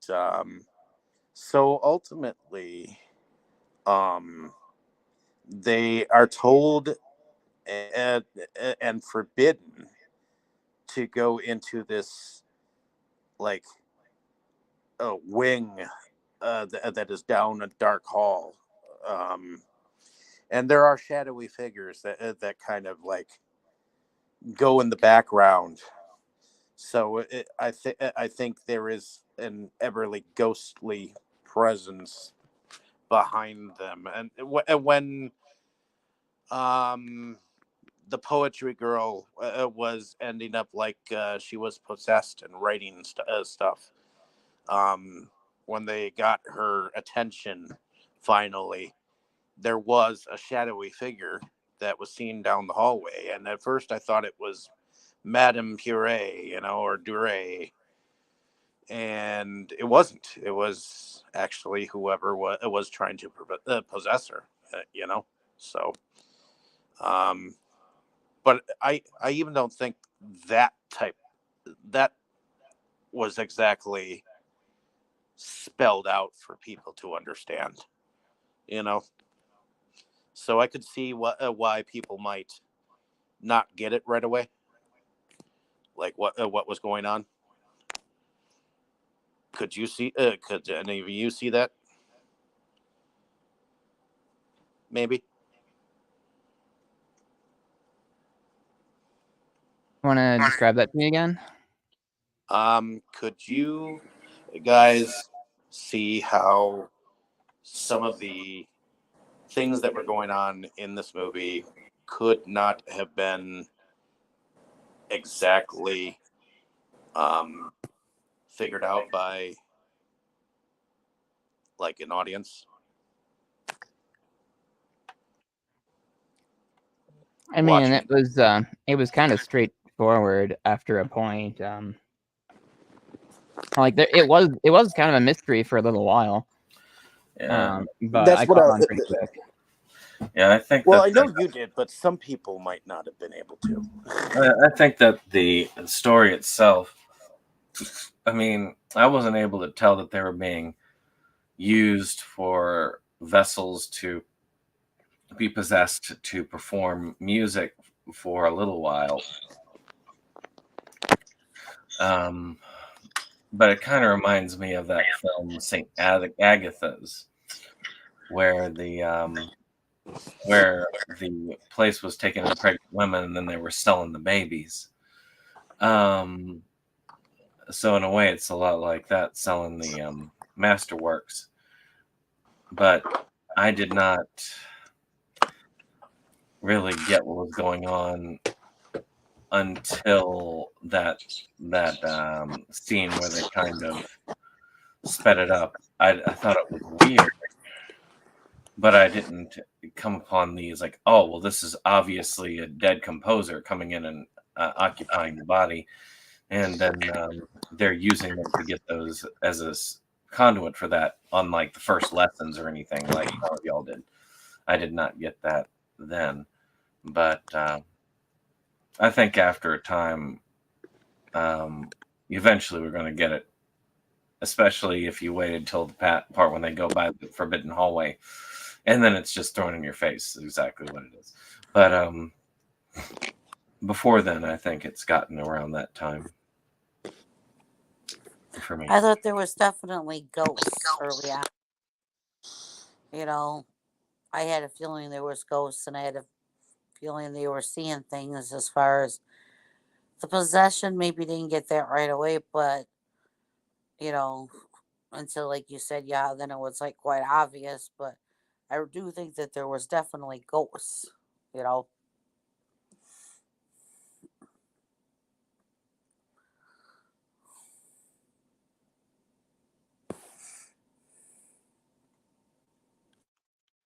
so ultimately, they are told and forbidden to go into this like a wing that is down a dark hall, and there are shadowy figures that kind of like go in the background. So I think there is an everly ghostly presence behind them, and when the poetry girl was ending up like she was possessed and writing stuff. When they got her attention, finally, there was a shadowy figure that was seen down the hallway, and at first I thought it was Madame Puree, or Dure, and it wasn't. It was actually whoever was trying to possess her, So, but I even don't think that was exactly spelled out for people to understand, So I could see why people might not get it right away, like what was going on. Could you see? Could any of you see that? Maybe. Want to describe that to me again? Could you guys see how some of the things that were going on in this movie could not have been exactly figured out by like an audience? I mean, it was kind of straightforward after a point. Like it was kind of a mystery for a little while. Yeah. But That's I what caught on pretty quick. Yeah, I think. Well, I know you did, but some people might not have been able to. I think that the story itself, I mean, I wasn't able to tell that they were being used for vessels to be possessed to perform music for a little while. But it kind of reminds me of that film St. Agatha's, where the place was taking in pregnant women and then they were selling the babies. So in a way, it's a lot like that, selling the masterworks. But I did not really get what was going on until that scene where they kind of sped it up. I thought it was weird, but I didn't come upon these like, oh, well, this is obviously a dead composer coming in and occupying the body, and then they're using them to get those as a conduit for that on like the first lessons or anything like all of y'all did. I did not get that then, but I think after a time, eventually we're going to get it, especially if you waited till the part when they go by the forbidden hallway, and then it's just thrown in your face exactly what it is. But before then, I think it's gotten around that time for me. I thought there was definitely ghosts early on. I had a feeling there was ghosts, and I had a feeling they were seeing things. As far as the possession, maybe didn't get that right away, but until, like you said, yeah, then it was like quite obvious. But I do think that there was definitely ghosts.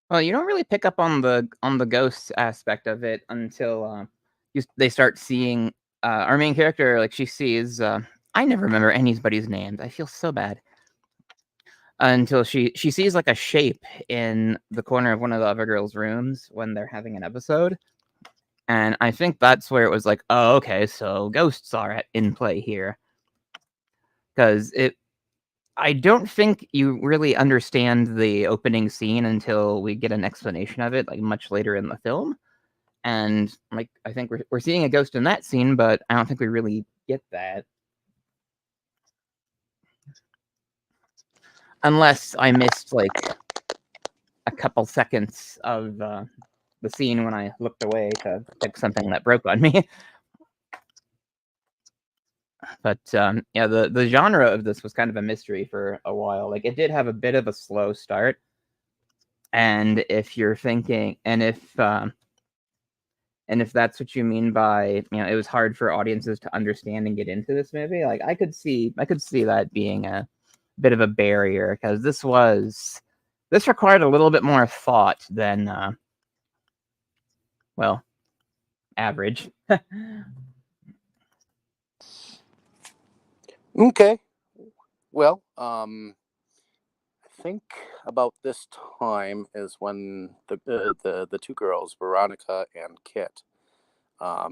Well, you don't really pick up on the ghost aspect of it until they start seeing our main character. Like she sees, I never remember anybody's names. I feel so bad. until she sees like a shape in the corner of one of the other girls' rooms when they're having an episode. And I think that's where it was like, oh, okay, so ghosts are in play here. Because I don't think you really understand the opening scene until we get an explanation of it, like much later in the film. And like, I think we're seeing a ghost in that scene, but I don't think we really get that. Unless I missed like a couple seconds of the scene when I looked away to fix something that broke on me. But yeah, the genre of this was kind of a mystery for a while. Like, it did have a bit of a slow start, and if you're thinking, and if that's what you mean by, you know, it was hard for audiences to understand and get into this movie, like I could see that being a bit of a barrier, because this required a little bit more thought than well, average. Okay. Well, I think about this time is when the two girls, Veronica and Kit,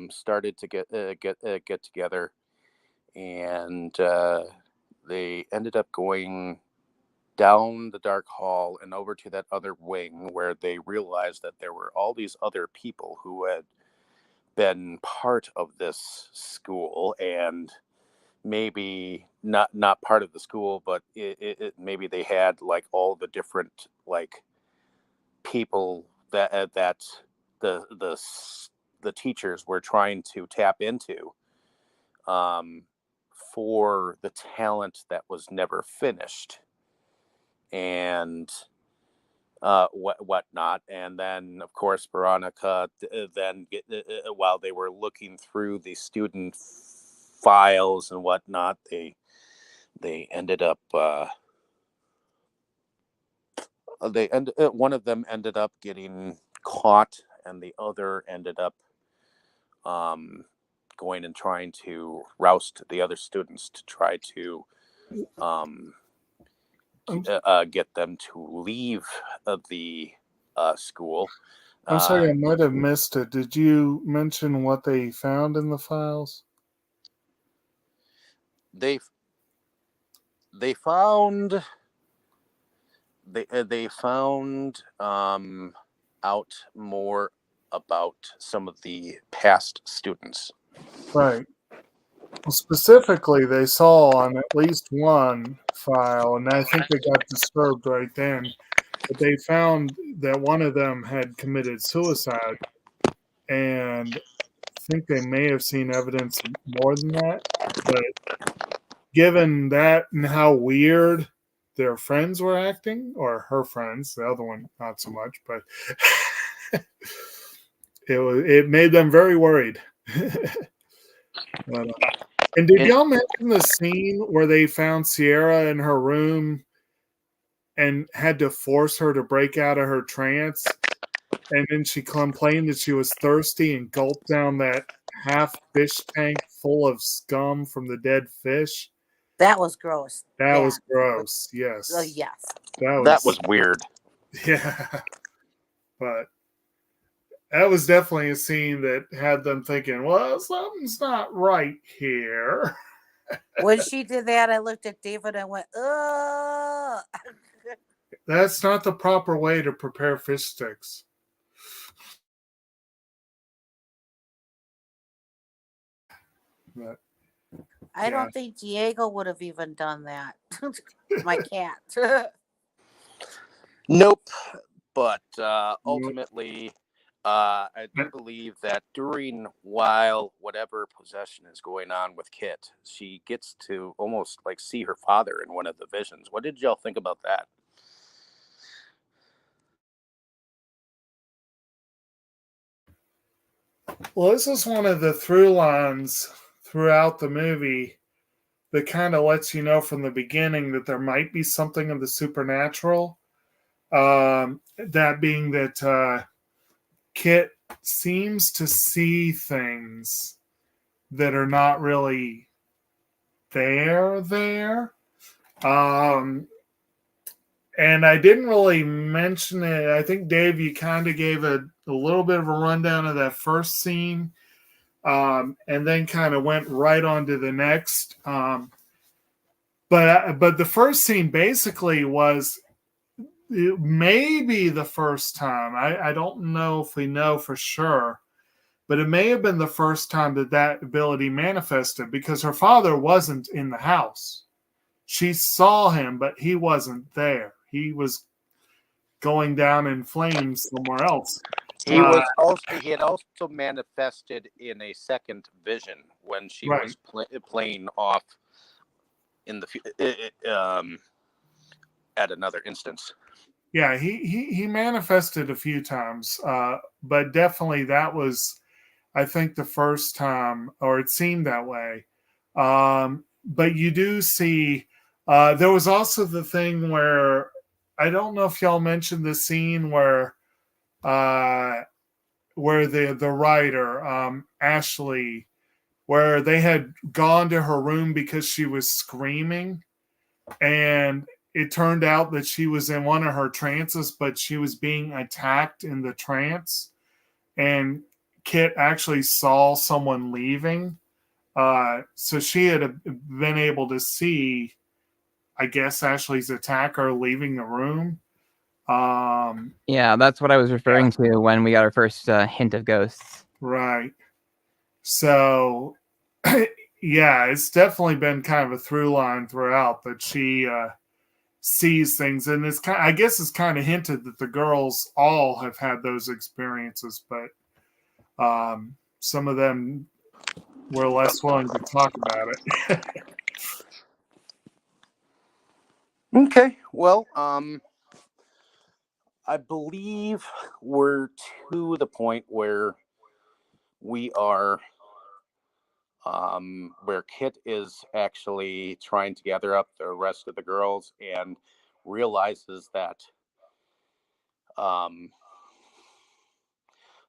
started to get together, and they ended up going down the dark hall and over to that other wing, where they realized that there were all these other people who had been part of this school, and maybe not part of the school, but maybe they had like all the different like people that the teachers were trying to tap into, for the talent that was never finished, and whatnot. And then of course Veronica while they were looking through the student files and whatnot, they ended up one of them ended up getting caught, and the other ended up going and trying to roust the other students to try to get them to leave the school. I'm sorry, I might have missed it. Did you mention what they found in the files? They found out more about some of the past students. Right. Well, specifically, they saw on at least one file, and I think they got disturbed right then, but they found that one of them had committed suicide, and I think they may have seen evidence more than that. But given that and how weird their friends were acting, or her friends, the other one not so much, but it made them very worried. But, and did y'all mention the scene where they found Sierra in her room and had to force her to break out of her trance? And then she complained that she was thirsty and gulped down that half fish tank full of scum from the dead fish. That was gross. That was gross. Yes. Yes. That was weird. Yeah. But that was definitely a scene that had them thinking, well, something's not right here. When she did that, I looked at David and went, ugh. That's not the proper way to prepare fish sticks. But, I don't think Diego would have even done that. My cat. Nope. But ultimately, I do believe that while whatever possession is going on with Kit, she gets to almost like see her father in one of the visions. What did y'all think about that? Well, this is one of the through lines throughout the movie that kind of lets you know from the beginning that there might be something of the supernatural. That being that Kit seems to see things that are not really there. And I didn't really mention it. I think, Dave, you kind of gave a little bit of a rundown of that first scene, and then kind of went right on to the next. But the first scene basically was maybe the first time. I don't know if we know for sure, but it may have been the first time that ability manifested, because her father wasn't in the house. She saw him, but he wasn't there. He was going down in flames somewhere else. He had also manifested in a second vision when she Right. was playing off in the at another instance. Yeah, he manifested a few times, but definitely that was, I think, the first time, or it seemed that way. But you do see, there was also the thing where, I don't know if y'all mentioned the scene where the writer, Ashley, where they had gone to her room because she was screaming, and it turned out that she was in one of her trances, but she was being attacked in the trance, and Kit actually saw someone leaving. So she had been able to see, I guess, Ashley's attacker leaving the room. Yeah, that's what I was referring to when we got our first hint of ghosts. Right. So, yeah, it's definitely been kind of a through line throughout that she sees things, and I guess it's kind of hinted that the girls all have had those experiences, but some of them were less willing to talk about it. Okay, well, I believe we're to the point where we are, where Kit is actually trying to gather up the rest of the girls and realizes that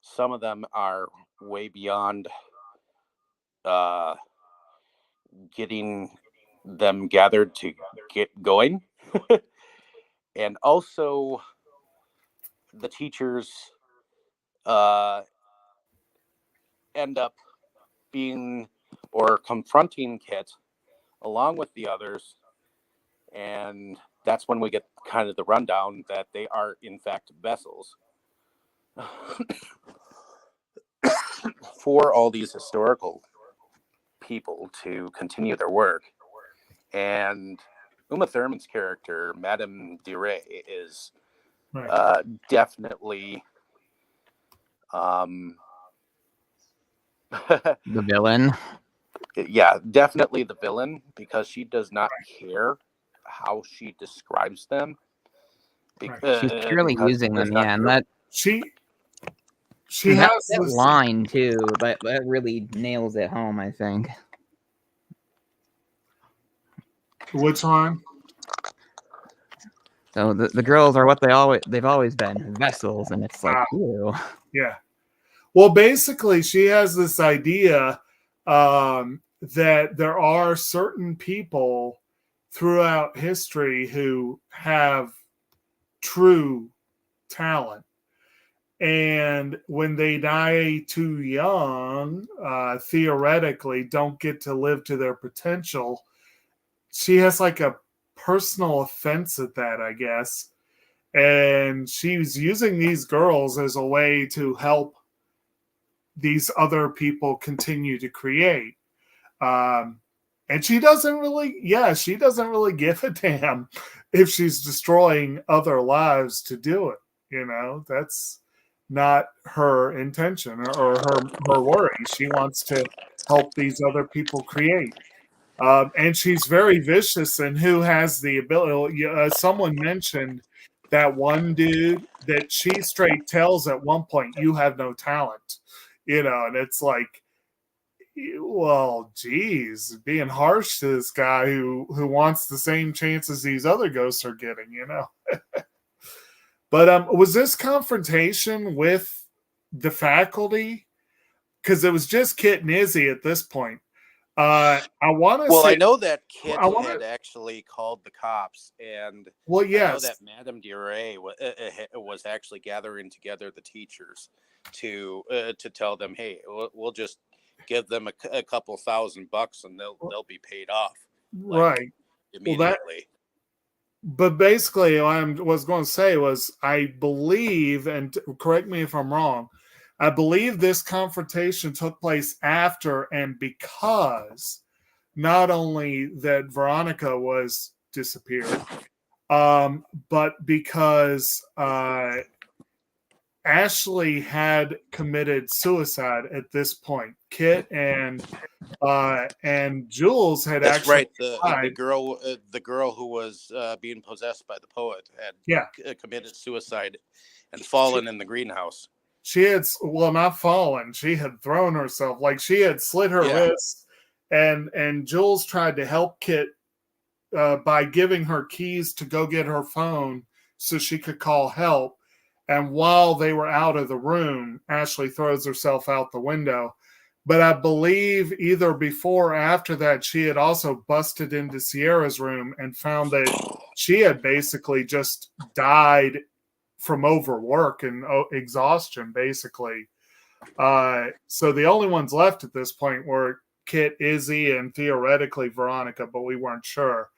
some of them are way beyond getting them gathered to get going. And also the teachers end up being or confronting Kit along with the others, and that's when we get kind of the rundown that they are in fact vessels for all these historical people to continue their work. And Uma Thurman's character, Madame Dure, is Right. definitely The villain. yeah, definitely the villain, because she does not care how she describes them. She's purely using them, yeah, and that she has that this line too. That really nails it home, I think. Which one? So the girls are what they've always been, vessels, and it's like, ew. Yeah. Well, basically, she has this idea that there are certain people throughout history who have true talent. And when they die too young, theoretically, don't get to live to their potential. She has like a personal offense at that, I guess. And she's using these girls as a way to help these other people continue to create. And she doesn't really give a damn if she's destroying other lives to do it. You know, that's not her intention or her worry. She wants to help these other people create. And she's very vicious, and who has the ability. Someone mentioned that one dude that she straight tells at one point, "You have no talent," you know, and it's like, well, geez, being harsh to this guy who wants the same chances these other ghosts are getting, you know. But was this confrontation with the faculty? Because it was just Kit and Izzy at this point. I want to Well, I say, know that Kit I want had to, actually called the cops, and well, I know yes, that Madame Dure was actually gathering together the teachers to tell them, hey, we'll just give them a couple $1,000 and they'll be paid off like right. Well, that, immediately. but basically, what I was going to say was, I believe, and correct me if I'm wrong, I believe this confrontation took place after and because not only that Veronica was disappeared, but because Ashley had committed suicide at this point. Kit and Jules had That's actually right. died. The girl who was being possessed by the poet had Yeah, committed suicide and fallen in the greenhouse. she had, well, not fallen. She had thrown herself, like she had slit her Yeah. wrist, and Jules tried to help Kit by giving her keys to go get her phone so she could call help. And while they were out of the room, Ashley throws herself out the window. But I believe either before or after that, she had also busted into Sierra's room and found that she had basically just died from overwork and exhaustion, basically. So the only ones left at this point were Kit, Izzy, and theoretically Veronica, but we weren't sure.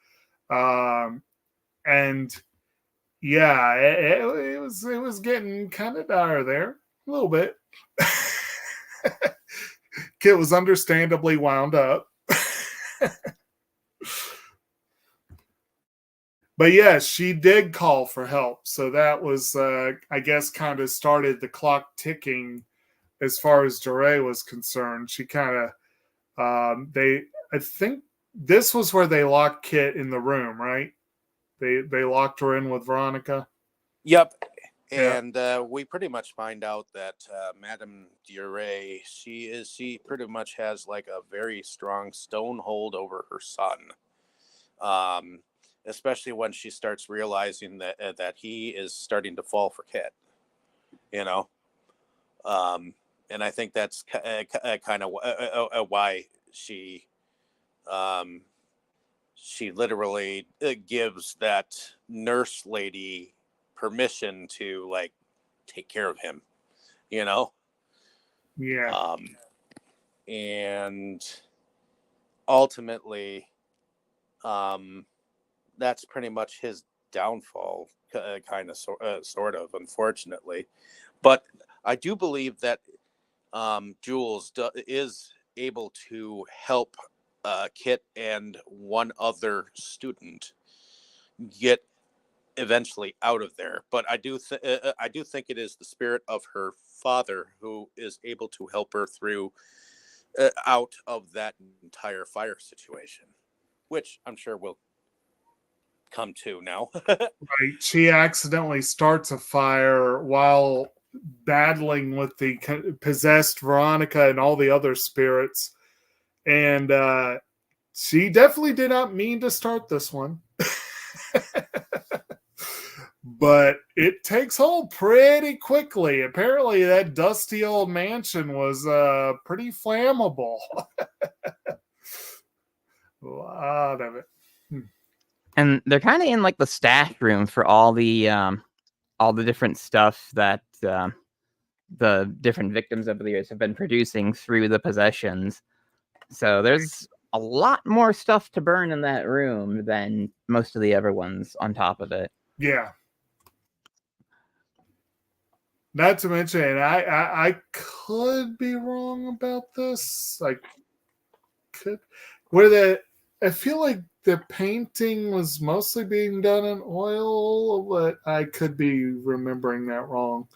And yeah, it was getting kind of dire there a little bit. Kit was understandably wound up. But yes, she did call for help. So that was, I guess, kind of started the clock ticking as far as Dure was concerned. She kind of, I think this was where they locked Kit in the room, right? They locked her in with Veronica. Yep. Yeah. And we pretty much find out that Madame Dure, she pretty much has like a very strong stone hold over her son. Especially when she starts realizing that he is starting to fall for Kit, you know. And I think that's kind of why she literally gives that nurse lady permission to like take care of him, you know. Yeah. And ultimately, that's pretty much his downfall, kind of, sort of, unfortunately. But I do believe that Jules is able to help Kit and one other student get eventually out of there. But I do think it is the spirit of her father who is able to help her through out of that entire fire situation, which I'm sure will come to now. Right. She accidentally starts a fire while battling with the possessed Veronica and all the other spirits. And she definitely did not mean to start this one. But it takes hold pretty quickly. Apparently, that dusty old mansion was pretty flammable. A lot of it. And they're kind of in like the stash room for all the different stuff that the different victims over the years have been producing through the possessions. So there's a lot more stuff to burn in that room than most of the other ones on top of it. Yeah. Not to mention, and I could be wrong about this. I feel like the painting was mostly being done in oil, but I could be remembering that wrong.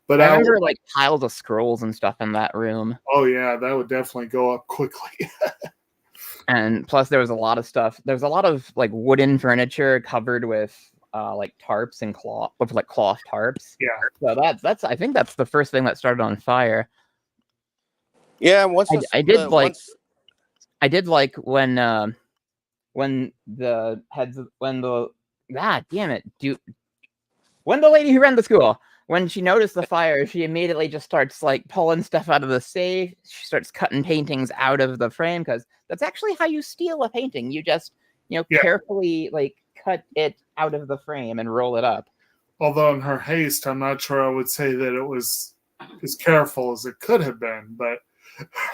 But I remember like piles of scrolls and stuff in that room. Oh yeah, that would definitely go up quickly. And plus, there was a lot of stuff. There's a lot of like wooden furniture covered with like tarps and cloth tarps. Yeah. So that's I think that's the first thing that started on fire. Yeah, once I did like when the heads when the when the lady who ran the school when she noticed the fire, she immediately just starts like pulling stuff out of the safe. She starts cutting paintings out of the frame because that's actually how you steal a painting. You just, Yeah. carefully like cut it out of the frame and roll it up. Although in her haste, I'm not sure I would say that it was as careful as it could have been, but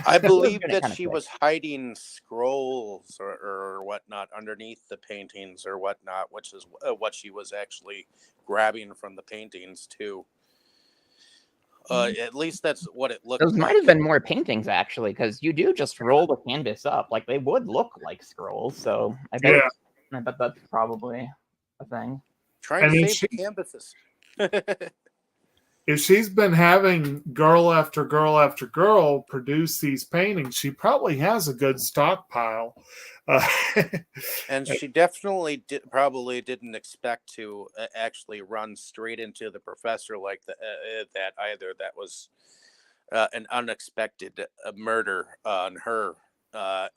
I believe Kinda that quick. she was hiding scrolls or whatnot underneath the paintings or whatnot, which is what she was actually grabbing from the paintings too. At least that's what it looked Those like. might have been more paintings actually, because you do just roll the canvas up. Like they would look like scrolls. So I bet that's probably a thing. Trying to save the canvases. If she's been having girl after girl after girl produce these paintings, she probably has a good stockpile. And she definitely probably didn't expect to actually run straight into the professor like that either. That was an unexpected murder on her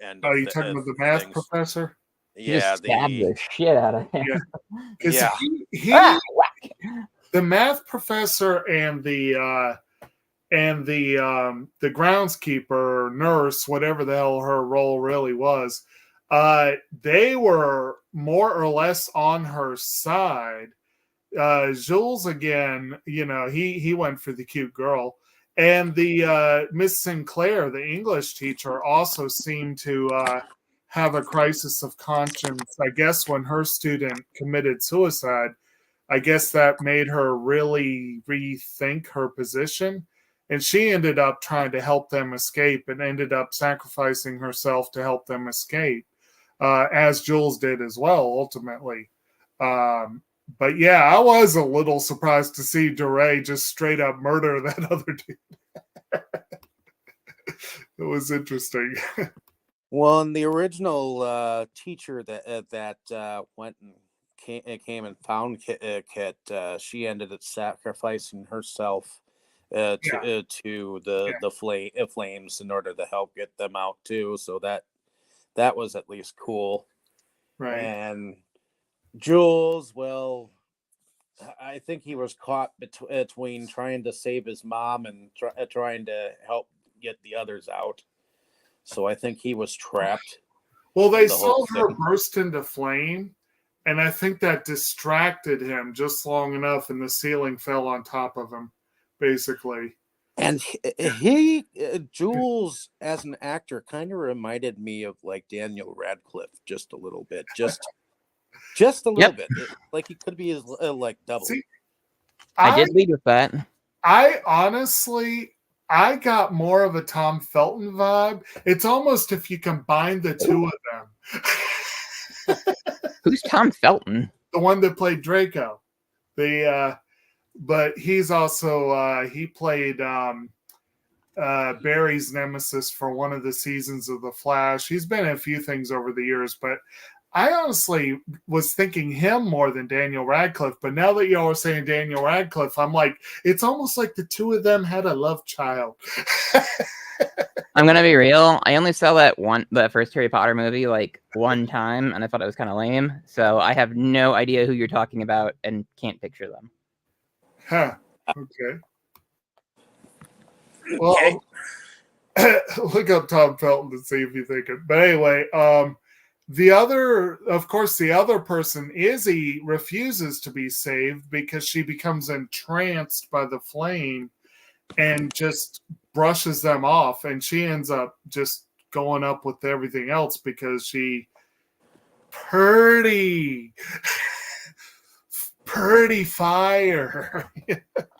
end. Are you talking about the math professor? Yeah, just stabbed the shit out of him. Yeah, the math professor and the groundskeeper, nurse, whatever the hell her role really was, they were more or less on her side. Jules, again, he went for the cute girl. And the Miss Sinclair, the English teacher, also seemed to have a crisis of conscience, I guess, when her student committed suicide. I guess that made her really rethink her position. And she ended up trying to help them escape and ended up sacrificing herself to help them escape, as Jules did as well, ultimately. But yeah, I was a little surprised to see DeRay just straight up murder that other dude. It was interesting. Well, and the original teacher that went and came and found Kit, she ended up sacrificing herself to the flames in order to help get them out too. So that was at least cool. Right. And Jules, well, I think he was caught between trying to save his mom and trying to help get the others out. So I think he was trapped. Well, they saw her burst into flame, and I think that distracted him just long enough, and the ceiling fell on top of him, basically. And Jules, as an actor, kind of reminded me of like Daniel Radcliffe just a little bit. Just a little bit. Like he could be his like double. See, I did lead with that. I honestly, I got more of a Tom Felton vibe. It's almost if you combine the two of them. Who's Tom Felton? The one that played Draco. But he's also he played Barry's nemesis for one of the seasons of The Flash. He's been in a few things over the years, but I honestly was thinking him more than Daniel Radcliffe. But now that y'all are saying Daniel Radcliffe, I'm like, it's almost like the two of them had a love child. I'm gonna be real. I only saw the first Harry Potter movie like one time, and I thought it was kind of lame. So I have no idea who you're talking about and can't picture them. Huh. Okay. Well, look up Tom Felton to see if you think it. But anyway, the other person, Izzy, refuses to be saved because she becomes entranced by the flame and just brushes them off. And she ends up just going up with everything else because she pretty fire.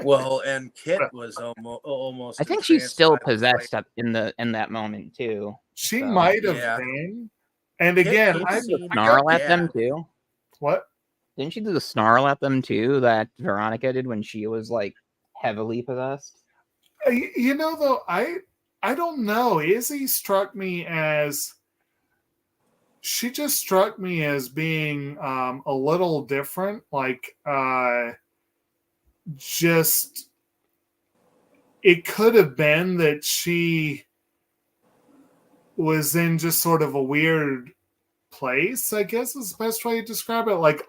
Well, and Kit was almost. I think she's still possessed in that moment too. She might have been. And again, I snarl at them too. What? Didn't she do the snarl at them too that Veronica did when she was like heavily possessed? You know, though, I don't know. Izzy struck me as being a little different. Like, just it could have been that she was in just sort of a weird place, I guess is the best way to describe it. Like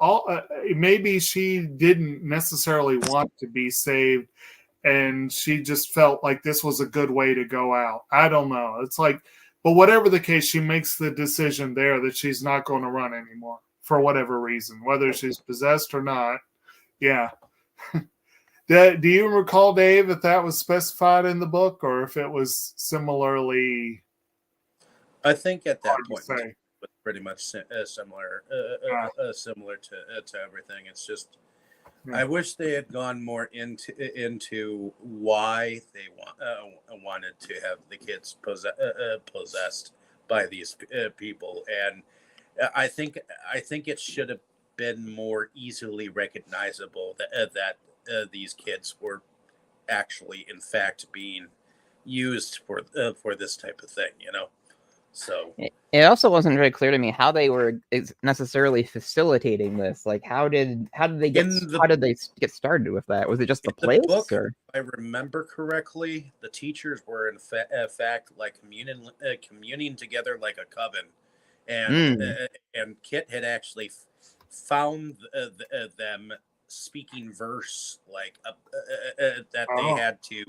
maybe she didn't necessarily want to be saved, and she just felt like this was a good way to go out. I don't know. It's like, but whatever the case, she makes the decision there that she's not going to run anymore for whatever reason, whether she's possessed or not. Yeah. Do you recall, Dave, if that was specified in the book or if it was similarly? I think at that point say. it was pretty much similar, similar to everything. It's just I wish they had gone more into why they wanted to have the kids possessed by these people, and I think it should have been more easily recognizable that these kids were actually, in fact, being used for this type of thing, you know. So it also wasn't very clear to me how they were necessarily facilitating this. Like, how did they get started with that? Was it just the place? Book, or? If I remember correctly, the teachers were in fact like communing together like a coven, and Kit had actually found them speaking verse like that they had to,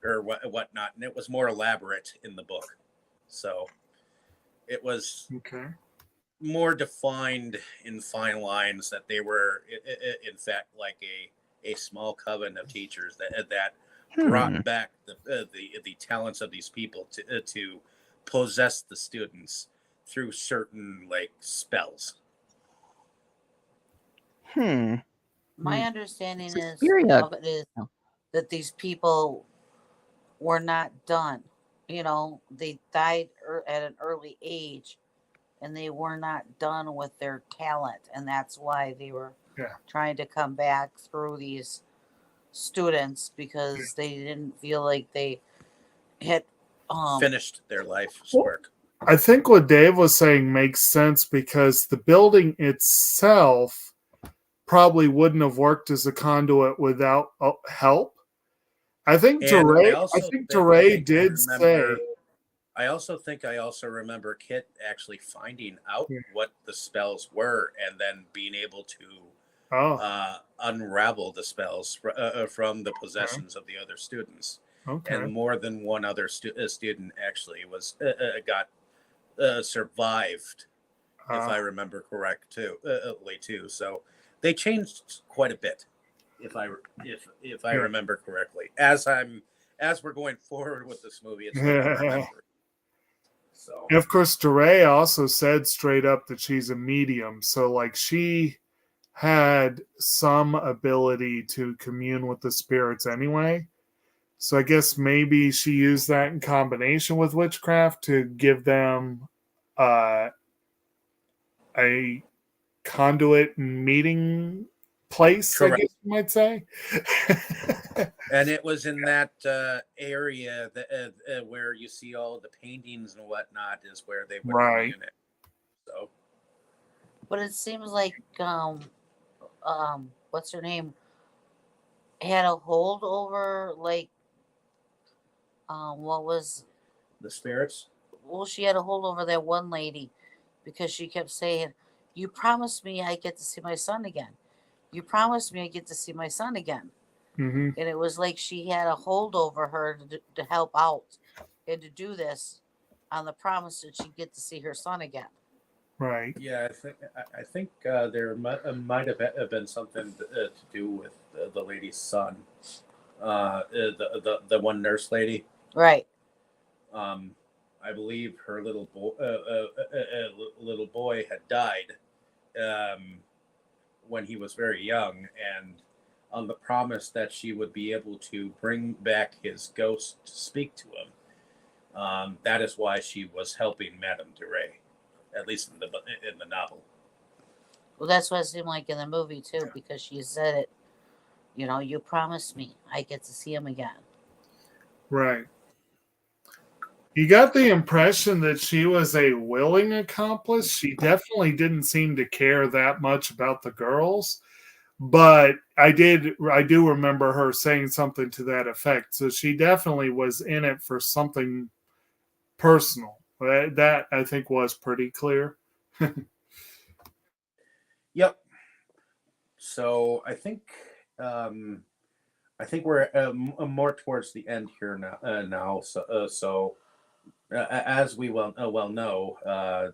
or whatnot, and it was more elaborate in the book, so it was more defined in fine lines that they were in fact like a small coven of teachers that brought back the talents of these people to possess the students through certain like spells. My understanding of it is that these people were not done. You know, they died at an early age, and they were not done with their talent, and that's why they were trying to come back through these students, because they didn't feel like they had finished their life's work. I think what Dave was saying makes sense, because the building itself probably wouldn't have worked as a conduit without help. I think DeRay did say. I also think I remember Kit actually finding out what the spells were, and then being able to unravel the spells from the possessions of the other students. And more than one other student actually was got survived, if I remember correctly too. So they changed quite a bit, if I remember correctly. As we're going forward with this movie, it's hard to remember. So, and of course, DeRay also said straight up that she's a medium, so like she had some ability to commune with the spirits anyway. So I guess maybe she used that in combination with witchcraft to give them a conduit meeting place, correct, I guess you might say. And it was in that area that where you see all the paintings and whatnot is where they would commune it. So, but it seems like what's her name had a hold over, like what was the spirits? Well, she had a hold over that one lady, because she kept saying, "You promised me I get to see my son again. You promised me I get to see my son again." And it was like she had a hold over her to help out and to do this on the promise that she'd get to see her son again. Right. Yeah, I think there might have been something to do with the lady's son, the one nurse lady. Right. I believe her little boy had died when he was very young, and on the promise that she would be able to bring back his ghost to speak to him. That is why she was helping Madame DeRay, at least in the novel. Well, that's what it seemed like in the movie too, because she said it. You know, you promised me I get to see him again. Right. You got the impression that she was a willing accomplice. She definitely didn't seem to care that much about the girls, but I do remember her saying something to that effect. So she definitely was in it for something personal. That I think was pretty clear. Yep. So I think we're more towards the end here now. So as we well know,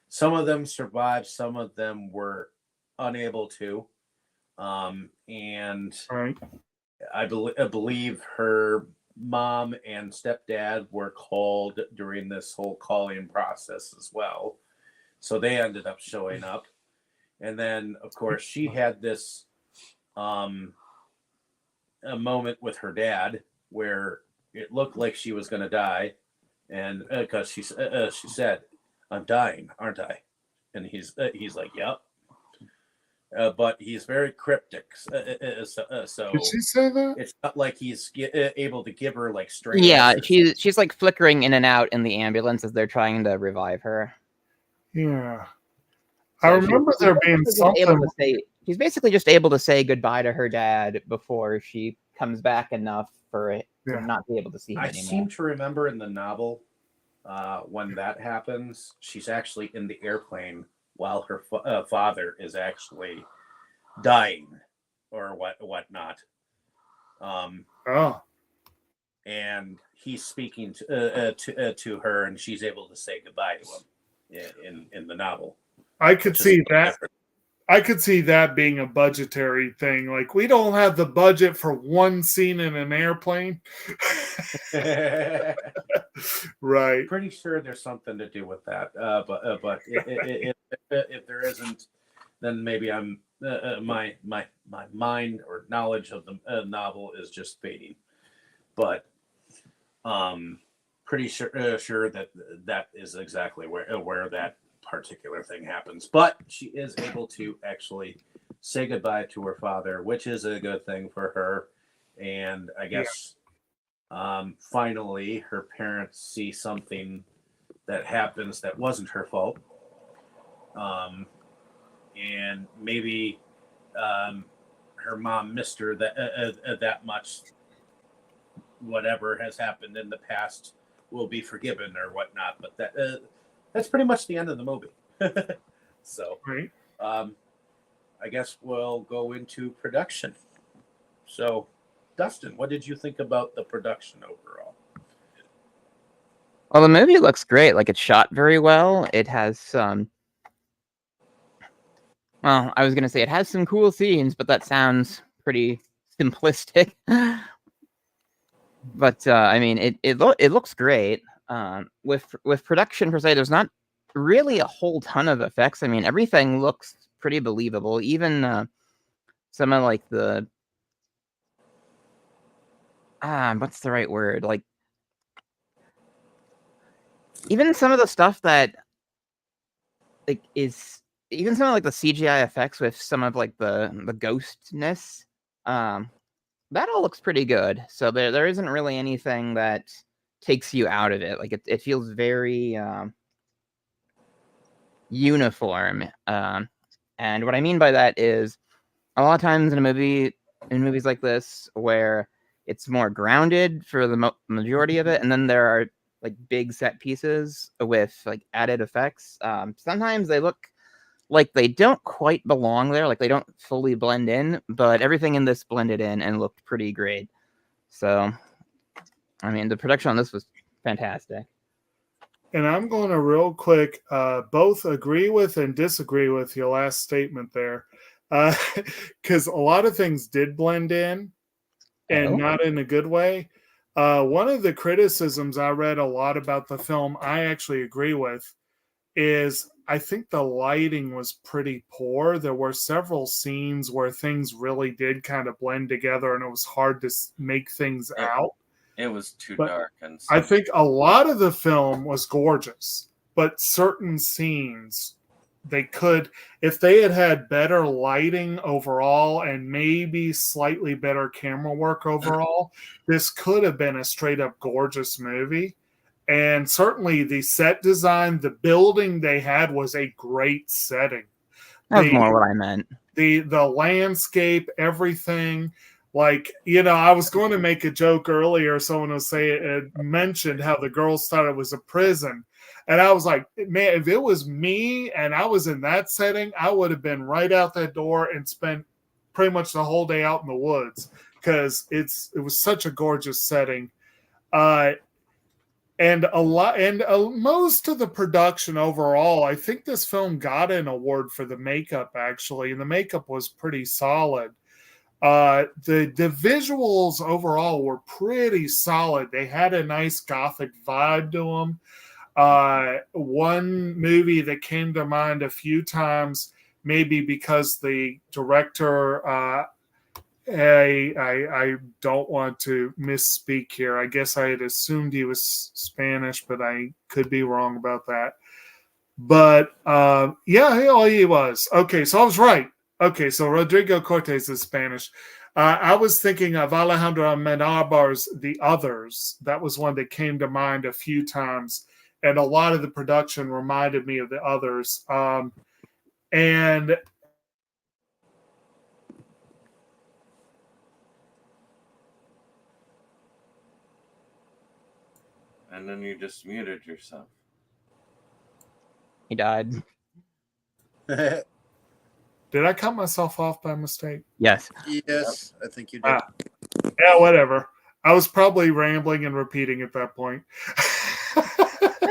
some of them survived, some of them were unable to, and Right. I believe her mom and stepdad were called during this whole calling process as well. So they ended up showing up. And then, of course, she had this a moment with her dad where it looked like she was going to die. And because she said, "I'm dying, aren't I?" And he's like, "Yep." But he's very cryptic. So Did she say that? it's not like he's able to give her like straight Yeah, answers. she's like flickering in and out in the ambulance as they're trying to revive her. Yeah. So I remember there being something. She's basically just able to say goodbye to her dad before she comes back enough for it to not be able to see him I anymore. seem to remember in the novel when that happens, she's actually in the airplane while her father is actually dying or whatnot. And he's speaking to her, and she's able to say goodbye to him in the novel. I could see that. I could see that being a budgetary thing. Like, we don't have the budget for one scene in an airplane. Right. Pretty sure there's something to do with that. But if there isn't, then maybe I'm my mind or knowledge of the novel is just fading. But pretty sure that is exactly where that particular thing happens. But she is able to actually say goodbye to her father, which is a good thing for her. And I guess finally her parents see something that happens that wasn't her fault. And maybe her mom missed her that much. Whatever has happened in the past will be forgiven or whatnot. But that's pretty much the end of the movie. So, right. I guess we'll go into production. So, Dustin, what did you think about the production overall? Well, the movie looks great. Like, it's shot very well. It has some. Well, I was gonna say it has some cool scenes, but that sounds pretty simplistic. But I mean, it looks great. With production per se, there's not really a whole ton of effects. I mean, everything looks pretty believable. Even some of like the what's the right word? Like, even some of the stuff that like is even some of like the CGI effects with some of like the ghostness. That all looks pretty good. So there isn't really anything that takes you out of it. Like, it feels very uniform. And what I mean by that is a lot of times in movies like this where it's more grounded for the majority of it, and then there are like big set pieces with like added effects. Sometimes they look like they don't quite belong there, like they don't fully blend in, but everything in this blended in and looked pretty great. So, I mean, the production on this was fantastic. And I'm going to real quick both agree with and disagree with your last statement there. Because a lot of things did blend in and not in a good way. One of the criticisms I read a lot about the film I actually agree with is I think the lighting was pretty poor. There were several scenes where things really did kind of blend together and it was hard to make things out. It was too dark. And I think a lot of the film was gorgeous, but certain scenes, they could, if they had had better lighting overall and maybe slightly better camera work overall, this could have been a straight up gorgeous movie. And certainly the set design, the building they had was a great setting. That's more what I meant. The landscape, everything. Like, I was going to make a joke earlier. Someone was mentioned how the girls thought it was a prison. And I was like, man, if it was me and I was in that setting, I would have been right out that door and spent pretty much the whole day out in the woods because it was such a gorgeous setting. And most of the production overall, I think this film got an award for the makeup actually, and the makeup was pretty solid. The visuals overall were pretty solid. They had a nice gothic vibe to them. One movie that came to mind a few times, maybe because the director, I don't want to misspeak here. I guess I had assumed he was Spanish, but I could be wrong about that. But yeah, he was. Okay, so I was right. Okay, so Rodrigo Cortes is Spanish. I was thinking of Alejandro Amenabar's The Others. That was one that came to mind a few times. And a lot of the production reminded me of The Others. And then you just muted yourself. He died. did I cut myself off by mistake? Yes. Yes, I think you did. Yeah, whatever. I was probably rambling and repeating at that point.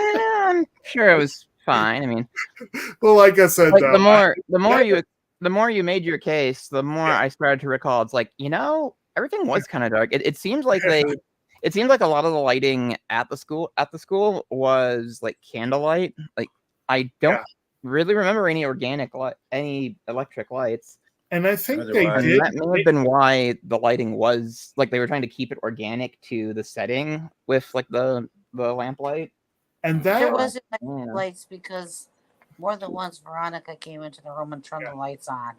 I'm sure it was fine. I mean, well, like I said, like though, the more you made your case, the more I started to recall. It's like, everything was kind of dark. It seemed like it seemed like a lot of the lighting at the school was like candlelight. Like I don't really remember any any electric lights. And I think Neither they do I. did. That may have been why the lighting was like they were trying to keep it organic to the setting with like the lamplight. And There that wasn't Yeah. lights because more than once Veronica came into the room and turned the lights on.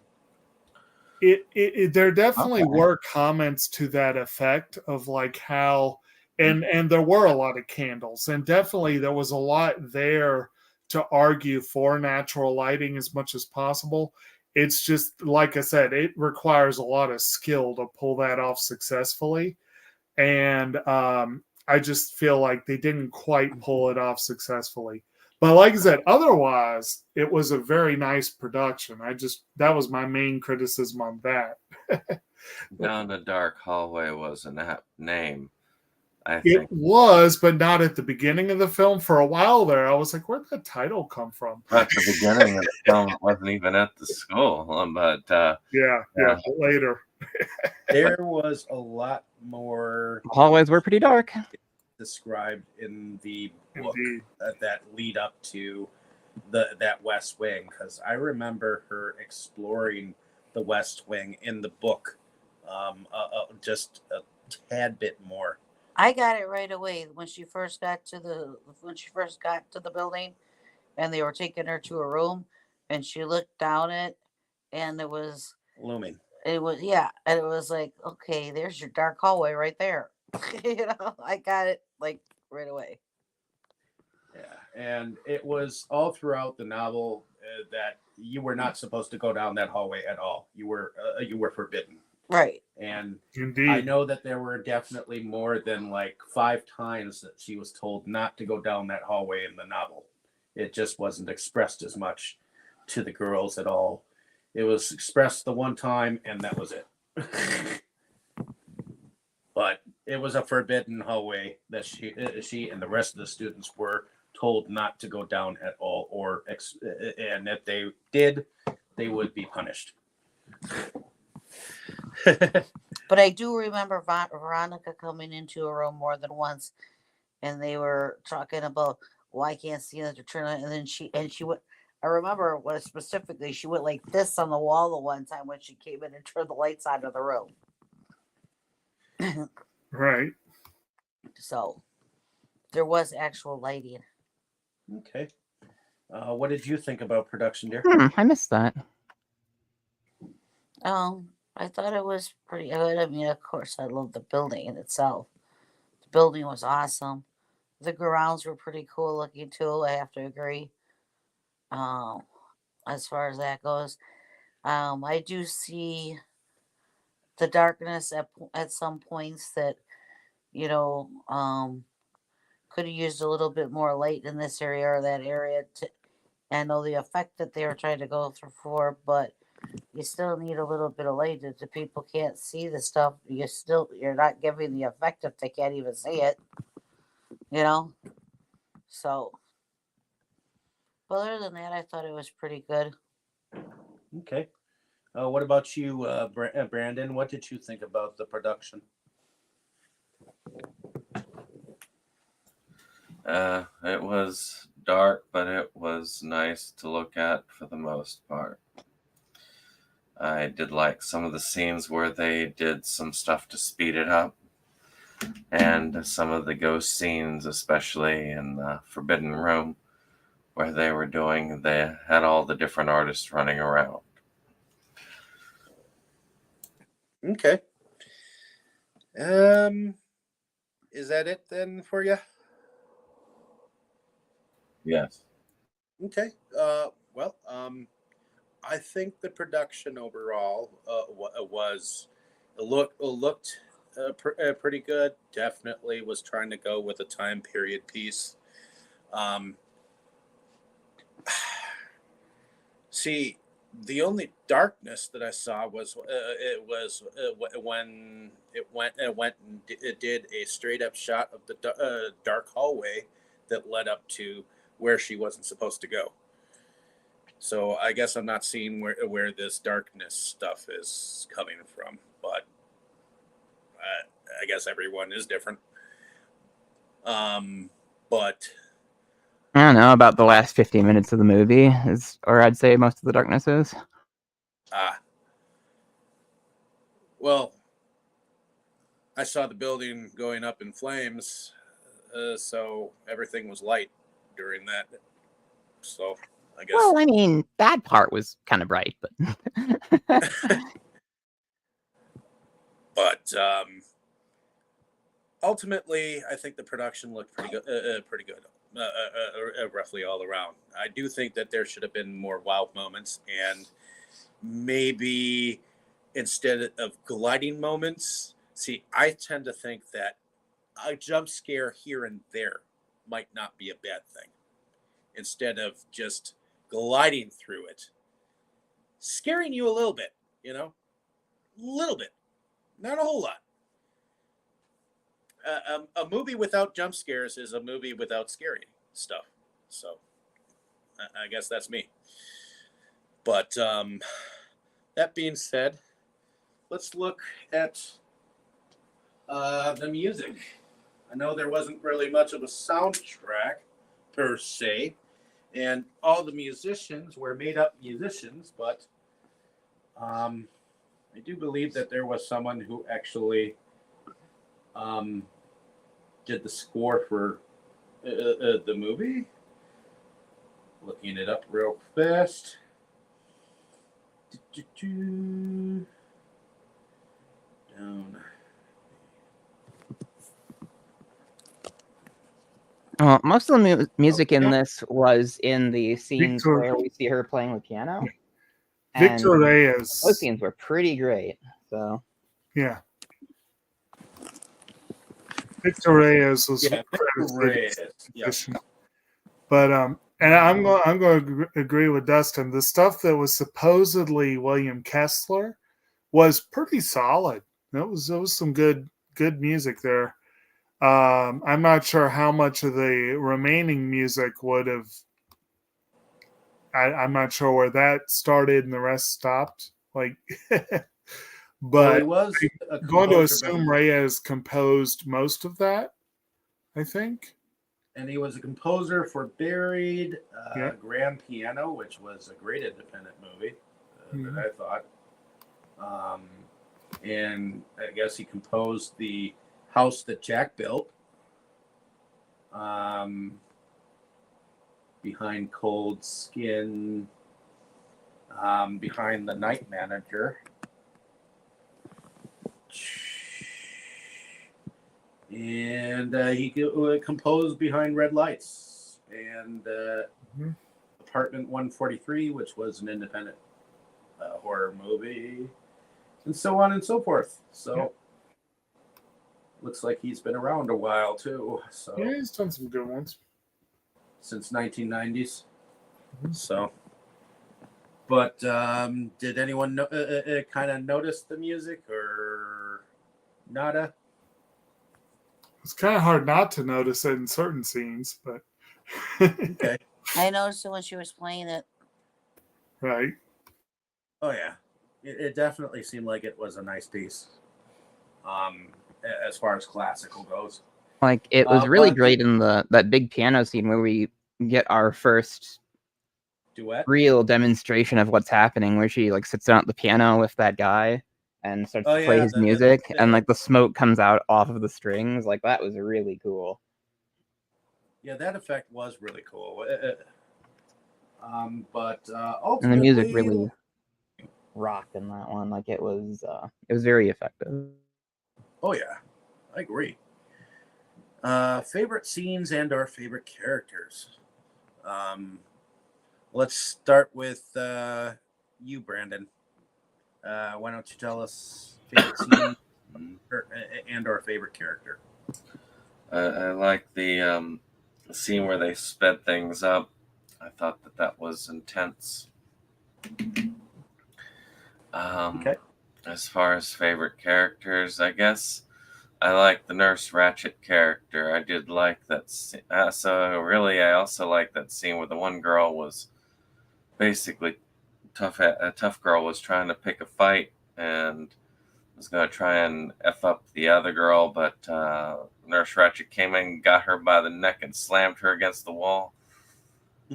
there definitely were comments to that effect of like how and there were a lot of candles, and definitely there was a lot there to argue for natural lighting as much as possible. It's just like I said, it requires a lot of skill to pull that off successfully, and I just feel like they didn't quite pull it off successfully. But like I said, otherwise, it was a very nice production. That was my main criticism on that. Down the Dark Hallway was an apt name, I It think. was, but not at the beginning of the film. For a while there, I was like, where'd that title come from? At the beginning of the film, it wasn't even at the school, but Yeah, later. There was a lot more The hallways were pretty dark. described in the book Indeed. that lead up to that West Wing, because I remember her exploring the West Wing in the book just a tad bit more. I got it right away when she first got to the building, and they were taking her to a room, and she looked down it, and it was Looming. and it was like, okay, there's your dark hallway right there. I got it like right away. Yeah, and it was all throughout the novel that you were not supposed to go down that hallway at all. You were forbidden. Right. And Indeed. I know that there were definitely more than like 5 times that she was told not to go down that hallway in the novel. It just wasn't expressed as much to the girls at all. It was expressed the one time, and that was it. But it was a forbidden hallway that she and the rest of the students were told not to go down at all, and if they did, they would be punished. But I do remember Veronica coming into a room more than once, and they were talking about, well, I can't see that to turn on, and then she went. I remember what specifically she went like this on the wall the one time when she came in and turned the lights on in the room. Right. So there was actual lighting. Okay. What did you think about production, dear? I missed that. I thought it was pretty good. I mean, of course, I love the building in itself. The building was awesome. The grounds were pretty cool looking too. I have to agree. As far as that goes, I do see the darkness at some points that could have used a little bit more light in this area or that area. I know the effect that they were trying to go for, but you still need a little bit of light. If the people can't see the stuff, you're not giving the effect if they can't even see it. You know. So, but other than that, I thought it was pretty good. Okay. What about you, Brandon? What did you think about the production? It was dark, but it was nice to look at for the most part. I did like some of the scenes where they did some stuff to speed it up, and some of the ghost scenes, especially in the Forbidden Room, where they had all the different artists running around. Okay. Is that it then for you? Yes. Okay. Well, I think the production overall looked pretty good. Definitely was trying to go with a time period piece. See, the only darkness that I saw was when it went and it did a straight up shot of the dark hallway that led up to where she wasn't supposed to go. So I guess I'm not seeing where this darkness stuff is coming from, but I guess everyone is different. But I don't know, about the last 15 minutes of the movie or I'd say most of the darkness is. Well, I saw the building going up in flames, so everything was light during that. So I guess. Well, I mean, that part was kind of bright, but. But ultimately, I think the production looked pretty good. Roughly all around. I do think that there should have been more wow moments, and maybe instead of gliding moments. See, I tend to think that a jump scare here and there might not be a bad thing. Instead of just gliding through it, scaring you a little bit, a little bit, not a whole lot. A movie without jump scares is a movie without scary stuff. So I guess that's me. But that being said, let's look at the music. I know there wasn't really much of a soundtrack per se, and all the musicians were made up musicians, but I do believe that there was someone who actually did the score for the movie. Looking it up real fast. Down. Most of the music in this was in the scenes where we see her playing the piano. Victor Reyes. Those scenes were pretty great. So yeah, Victor Reyes was but and I'm going to agree with Dustin. The stuff that was supposedly William Kessler was pretty solid. That was some good music there. I'm not sure how much of the remaining music would have. I'm not sure where that started and the rest stopped. But well, was I'm going to assume Reyes composed most of that, I think. And he was a composer for Buried, Grand Piano, which was a great independent movie that I thought. And I guess he composed The House That Jack Built, Behind Cold Skin, Behind the Night Manager. And he composed Behind Red Lights and Apartment 143, which was an independent horror movie, and so on and so forth. So Looks like he's been around a while too. So Yeah, he's done some good ones. since 1990s. Mhm. So, but did anyone kind of notice the music or nada? It's kind of hard not to notice it in certain scenes, but Okay. I noticed it when she was playing it. right. Oh yeah, it definitely seemed like it was a nice piece. As far as classical goes. Like it was really But great in that big piano scene where we get our first duet. real demonstration of what's happening, where she like sits down at the piano with that guy and starts Oh to play yeah, his music, and like the smoke comes out off of the strings. Like that was really cool. yeah, that effect was really cool. But And the music ultimately, really rocked in that one. Like it was very effective. oh yeah, I agree. Favorite scenes and or favorite characters. Let's start with you, Brandon. Why don't you tell us favorite scene and or favorite character? I like the scene where they sped things up. I thought that was intense. Okay. As far as favorite characters, I guess I like the Nurse Ratched character. I did like that. So really, I also like that scene where the one girl was basically a tough girl was trying to pick a fight and was going to try and F up the other girl, but Nurse Ratched came in, got her by the neck, and slammed her against the wall.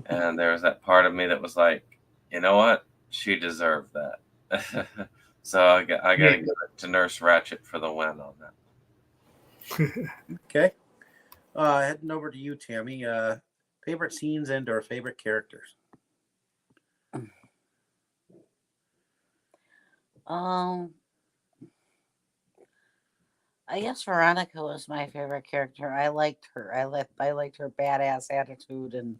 And there was that part of me that was like, you know what? She deserved that. So I got to give it to Nurse Ratched for the win on that. Okay. Heading over to you, Tammy. Favorite scenes and or favorite characters. I guess Veronica was my favorite character. I liked her. I liked her badass attitude, and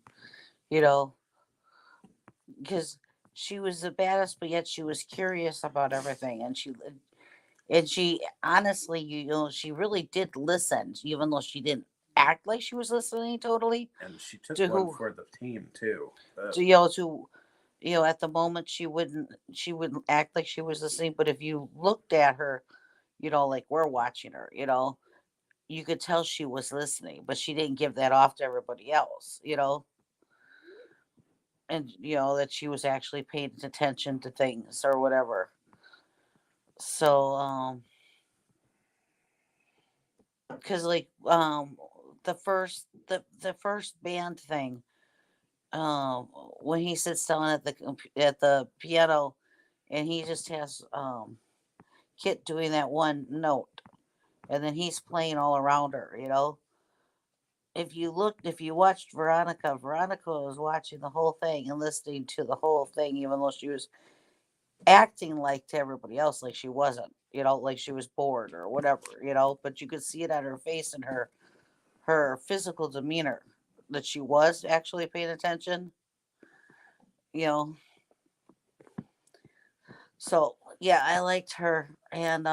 because she was the baddest, but yet she was curious about everything, and she honestly, she really did listen, even though she didn't act like she was listening totally. And she took To one who? for the team too. To at the moment she wouldn't act like she was listening, but if you looked at her, like we're watching her, you could tell she was listening, but she didn't give that off to everybody else, and that she was actually paying attention to things or whatever. So because like the first band thing, when he sits down at the piano and he just has Kit doing that one note, and then he's playing all around her, if you watched Veronica was watching the whole thing and listening to the whole thing, even though she was acting like to everybody else like she wasn't, like she was bored or whatever, but you could see it on her face and her physical demeanor that she was actually paying attention, you know. So yeah, I liked her. And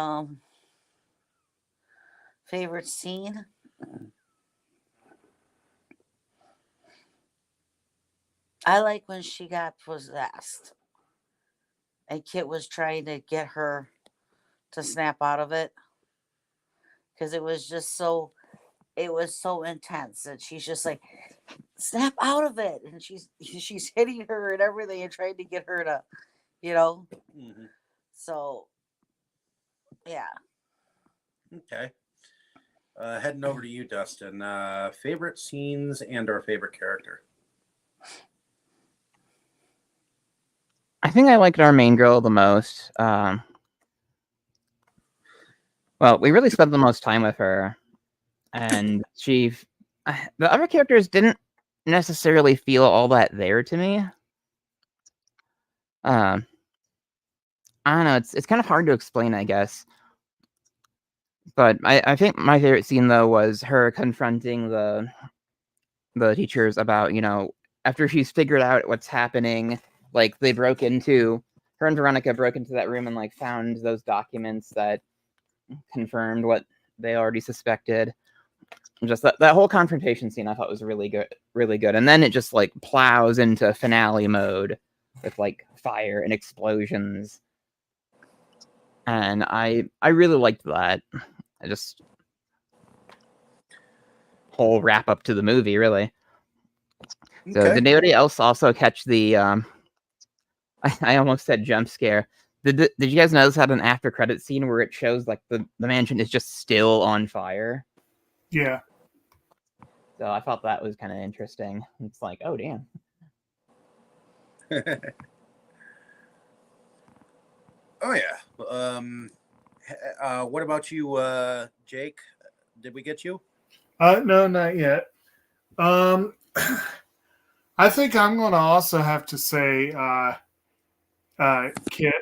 favorite scene. I like when she got possessed and Kit was trying to get her to snap out of it, because it was so intense that she's just like, snap out of it, and she's hitting her and everything and trying to get her to, Mm-hmm. So yeah. Okay. Heading over to you, Dustin. Favorite scenes and or favorite character. I think I liked our main girl the most. Well, we really spent the most time with her, and the other characters didn't necessarily feel all that there to me. I don't know. It's kind of hard to explain, I guess. But I think my favorite scene though was her confronting the teachers about, after she's figured out what's happening, like her and Veronica broke into that room and like found those documents that confirmed what they already suspected. Just that whole confrontation scene I thought was really good. And then it just like plows into finale mode with like fire and explosions. And I really liked that. I just whole wrap up to the movie, really. So Okay. did anybody else also catch the I almost said jump scare. Did you guys notice how an after credit scene where it shows like the mansion is just still on fire? Yeah. So I thought that was kind of interesting. It's like, oh damn. Oh yeah. What about you, Jake? Did we get you? No, not yet. I think I'm going to also have to say Kit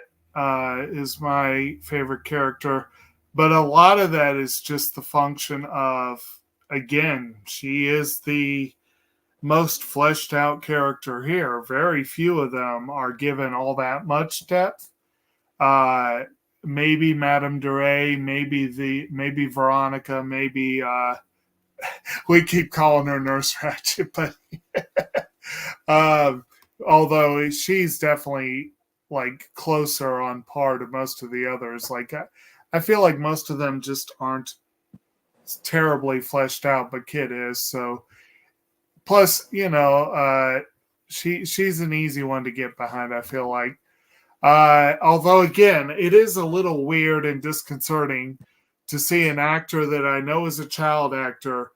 is my favorite character, but a lot of that is just the function of, again, she is the most fleshed out character here. Very few of them are given all that much depth. Maybe Madame Duray, maybe Veronica, maybe we keep calling her Nurse Ratchet, but although she's definitely like closer on par to most of the others. Like I feel like most of them just aren't terribly fleshed out, but Kit is. So plus, she's an easy one to get behind, I feel like. Although again, it is a little weird and disconcerting to see an actor that I know is a child actor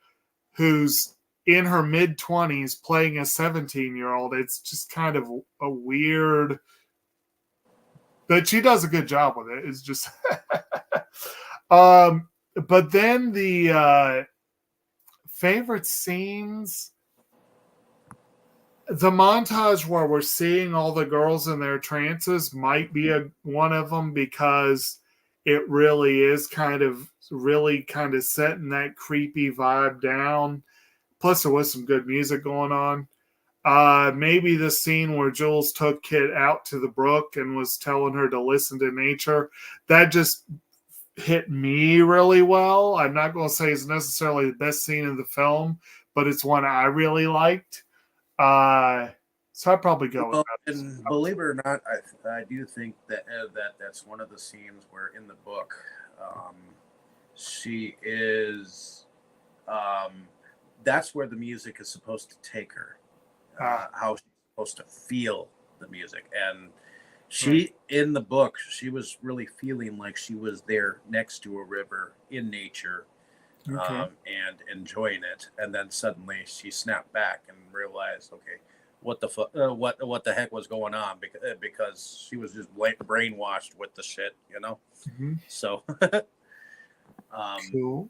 who's in her mid-20s playing a 17-year-old. It's just kind of a weird, but she does a good job with it. It's just but then the favorite scenes, the montage where we're seeing all the girls in their trances might be one of them, because it really is kind of setting that creepy vibe down. Plus, there was some good music going on. Maybe the scene where Jules took Kit out to the brook and was telling her to listen to nature, that just hit me really well. I'm not going to say it's necessarily the best scene in the film, but it's one I really liked. So I'd probably go with that. And believe it or not, I do think that that's one of the scenes where in the book, she is, that's where the music is supposed to take her, how she's supposed to feel the music. And she, in the book, she was really feeling like she was there next to a river in nature. And enjoying it, and then suddenly she snapped back and realized, okay, what the heck was going on? Because she was just brainwashed with the shit, Mm-hmm. So, cool.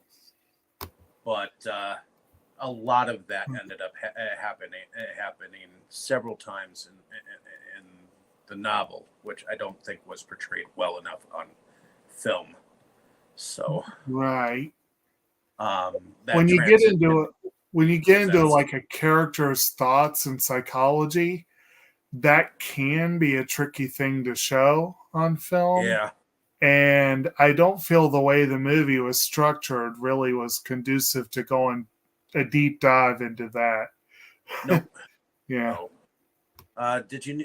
But a lot of that ended up happening several times in the novel, which I don't think was portrayed well enough on film. So, right. When you get into like a character's thoughts and psychology, that can be a tricky thing to show on film. Yeah. And I don't feel the way the movie was structured really was conducive to going a deep dive into that. Nope. Yeah. No. Did you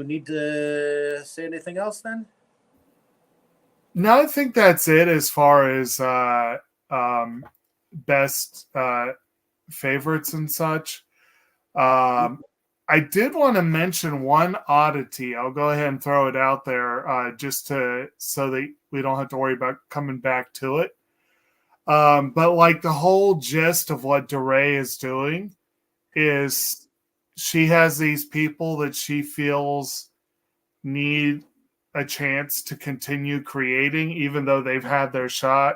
need to say anything else then? No, I think that's it as far as best favorites and such. I did want to mention one oddity. I'll go ahead and throw it out there just so that we don't have to worry about coming back to it. But like the whole gist of what DeRay is doing is she has these people that she feels need a chance to continue creating, even though they've had their shot.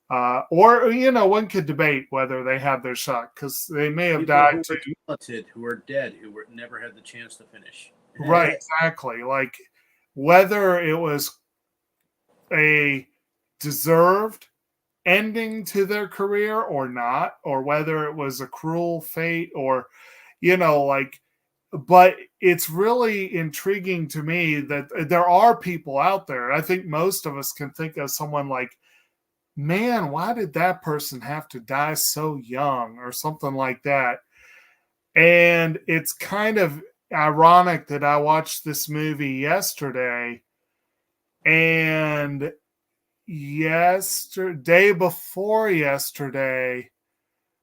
Or one could debate whether they had their shot, because they may have died too. Who are dead, who never had the chance to finish. Right, exactly. Like whether it was a deserved ending to their career or not, or whether it was a cruel fate, or but it's really intriguing to me that there are people out there. I think most of us can think of someone like man, why did that person have to die so young or something like that? And it's kind of ironic that I watched this movie yesterday, and day before yesterday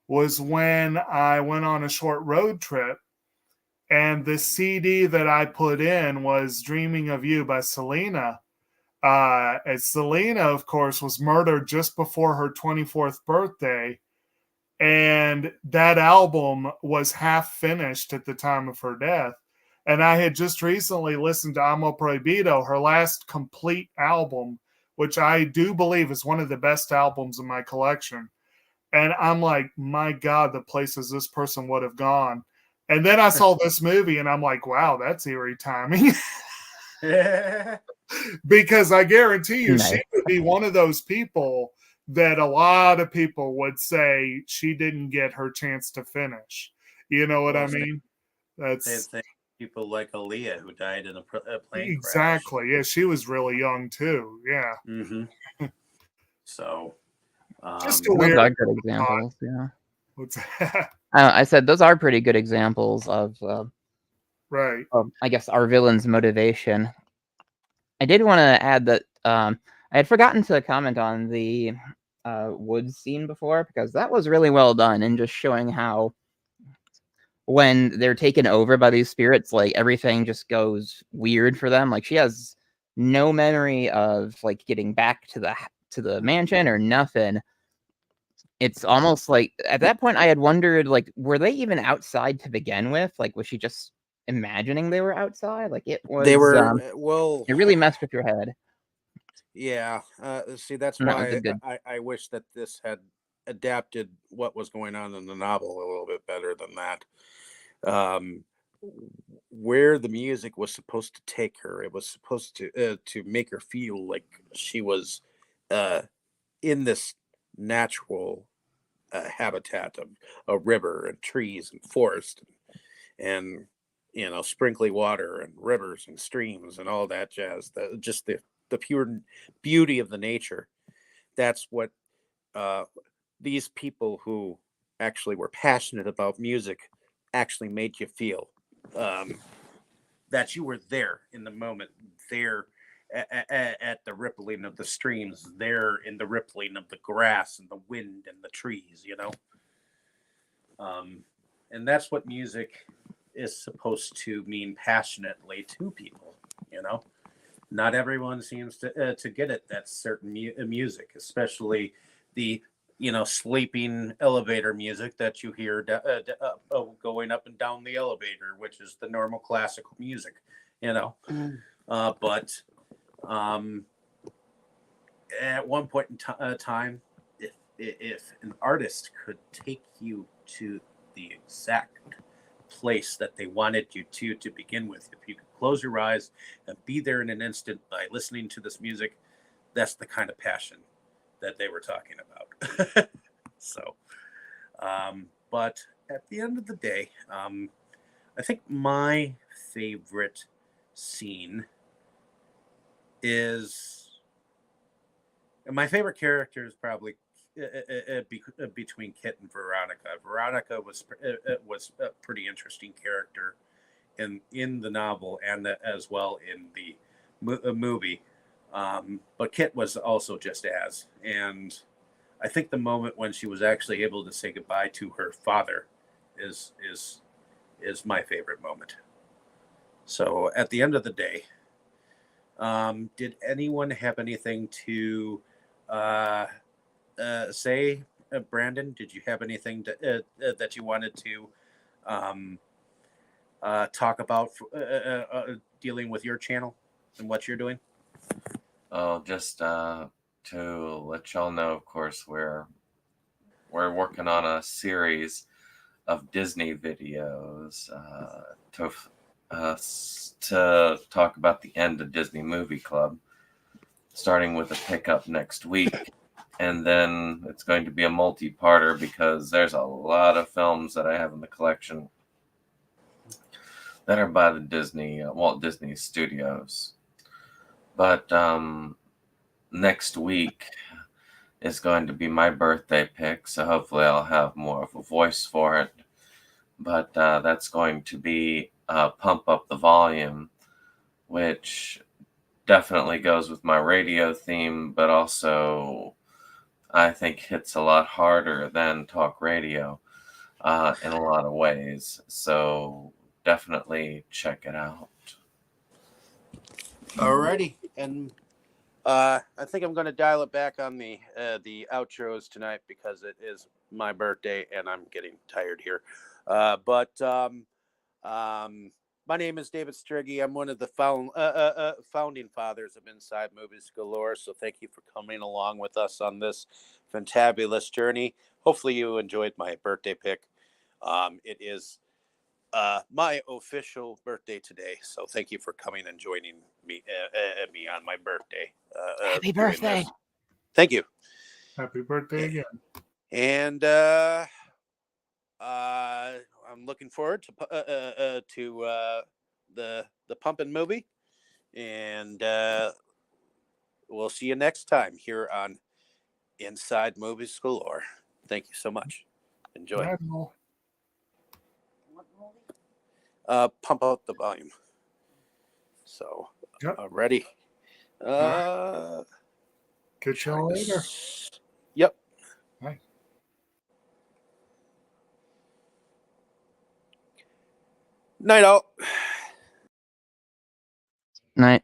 was when I went on a short road trip, and the CD that I put in was Dreaming of You by Selena. As Selena, of course, was murdered just before her 24th birthday, and that album was half finished at the time of her death. And I had just recently listened to Amo Prohibido, her last complete album, which I do believe is one of the best albums in my collection. And I'm like, my God, the places this person would have gone. And then I saw this movie and I'm like, wow, that's eerie timing. Because I guarantee you, Nice. she would be one of those people that a lot of people would say she didn't get her chance to finish. You know what I mean? That's Same thing. People like Aaliyah, who died in a plane exactly. Yeah, she was really young too. Yeah. crash. So, Just a Those weird are good examples. Yeah. What's that? I said those are pretty good examples of, Right. I guess, our villain's motivation. I did want to add that I had forgotten to comment on the woods scene before, because that was really well done in just showing how when they're taken over by these spirits, like everything just goes weird for them. Like she has no memory of like getting back to the mansion or nothing. It's almost like at that point I had wondered, like, were they even outside to begin with? Like, was she just imagining they were outside? Like it was. they were well. It really messed with your head. Yeah. See, that's And that was why a good. I wish that this had adapted what was going on in the novel a little bit better than that. Where the music was supposed to take her, it was supposed to make her feel like she was in this natural habitat of a river and trees and forest and sprinkly water and rivers and streams and all that jazz. Just the pure beauty of the nature. That's what these people who actually were passionate about music actually made you feel, that you were there in the moment, there at the rippling of the streams, there in the rippling of the grass and the wind and the trees, and that's what music is supposed to mean passionately to people. Not everyone seems to get it. That's certain music, especially the sleeping elevator music that you hear going up and down the elevator, which is the normal classical music. But at one point in time, if an artist could take you to the exact place that they wanted you to begin with, if you could close your eyes and be there in an instant by listening to this music, that's the kind of passion that they were talking about. So, but at the end of the day, I think my favorite scene is, and my favorite character is probably between Kit and Veronica. Veronica was a pretty interesting character in the novel and as well in the movie. But Kit was also just as, and I think the moment when she was actually able to say goodbye to her father is my favorite moment. So at the end of the day, did anyone have anything to say? Brandon, did you have anything that you wanted to talk about dealing with your channel and what you're doing? Oh, just to let y'all know, of course, we're working on a series of Disney videos to talk about the end of Disney Movie Club, starting with a pickup next week. And then it's going to be a multi-parter because there's a lot of films that I have in the collection that are by the Walt Disney Studios. But next week is going to be my birthday pick, so hopefully I'll have more of a voice for it. But that's going to be Pump Up the Volume, which definitely goes with my radio theme, but also I think hits a lot harder than talk radio in a lot of ways. So definitely check it out. Alrighty, and I think I'm going to dial it back on the outros tonight because it is my birthday and I'm getting tired here. But my name is David Striggy. I'm one of the founding fathers of Inside Movies Galore. So thank you for coming along with us on this fantabulous journey. Hopefully you enjoyed my birthday pick. It is my official birthday today. So thank you for coming and joining me on my birthday. Happy birthday. This. Thank you. Happy birthday again. And I'm looking forward to the Pumpin' movie, and we'll see you next time here on Inside Movies Galore. Thank you so much. Enjoy. Right on. What movie? Pump up the volume. So, Yep. ready? Catch y'all later. Yep. Bye. Night out. Night.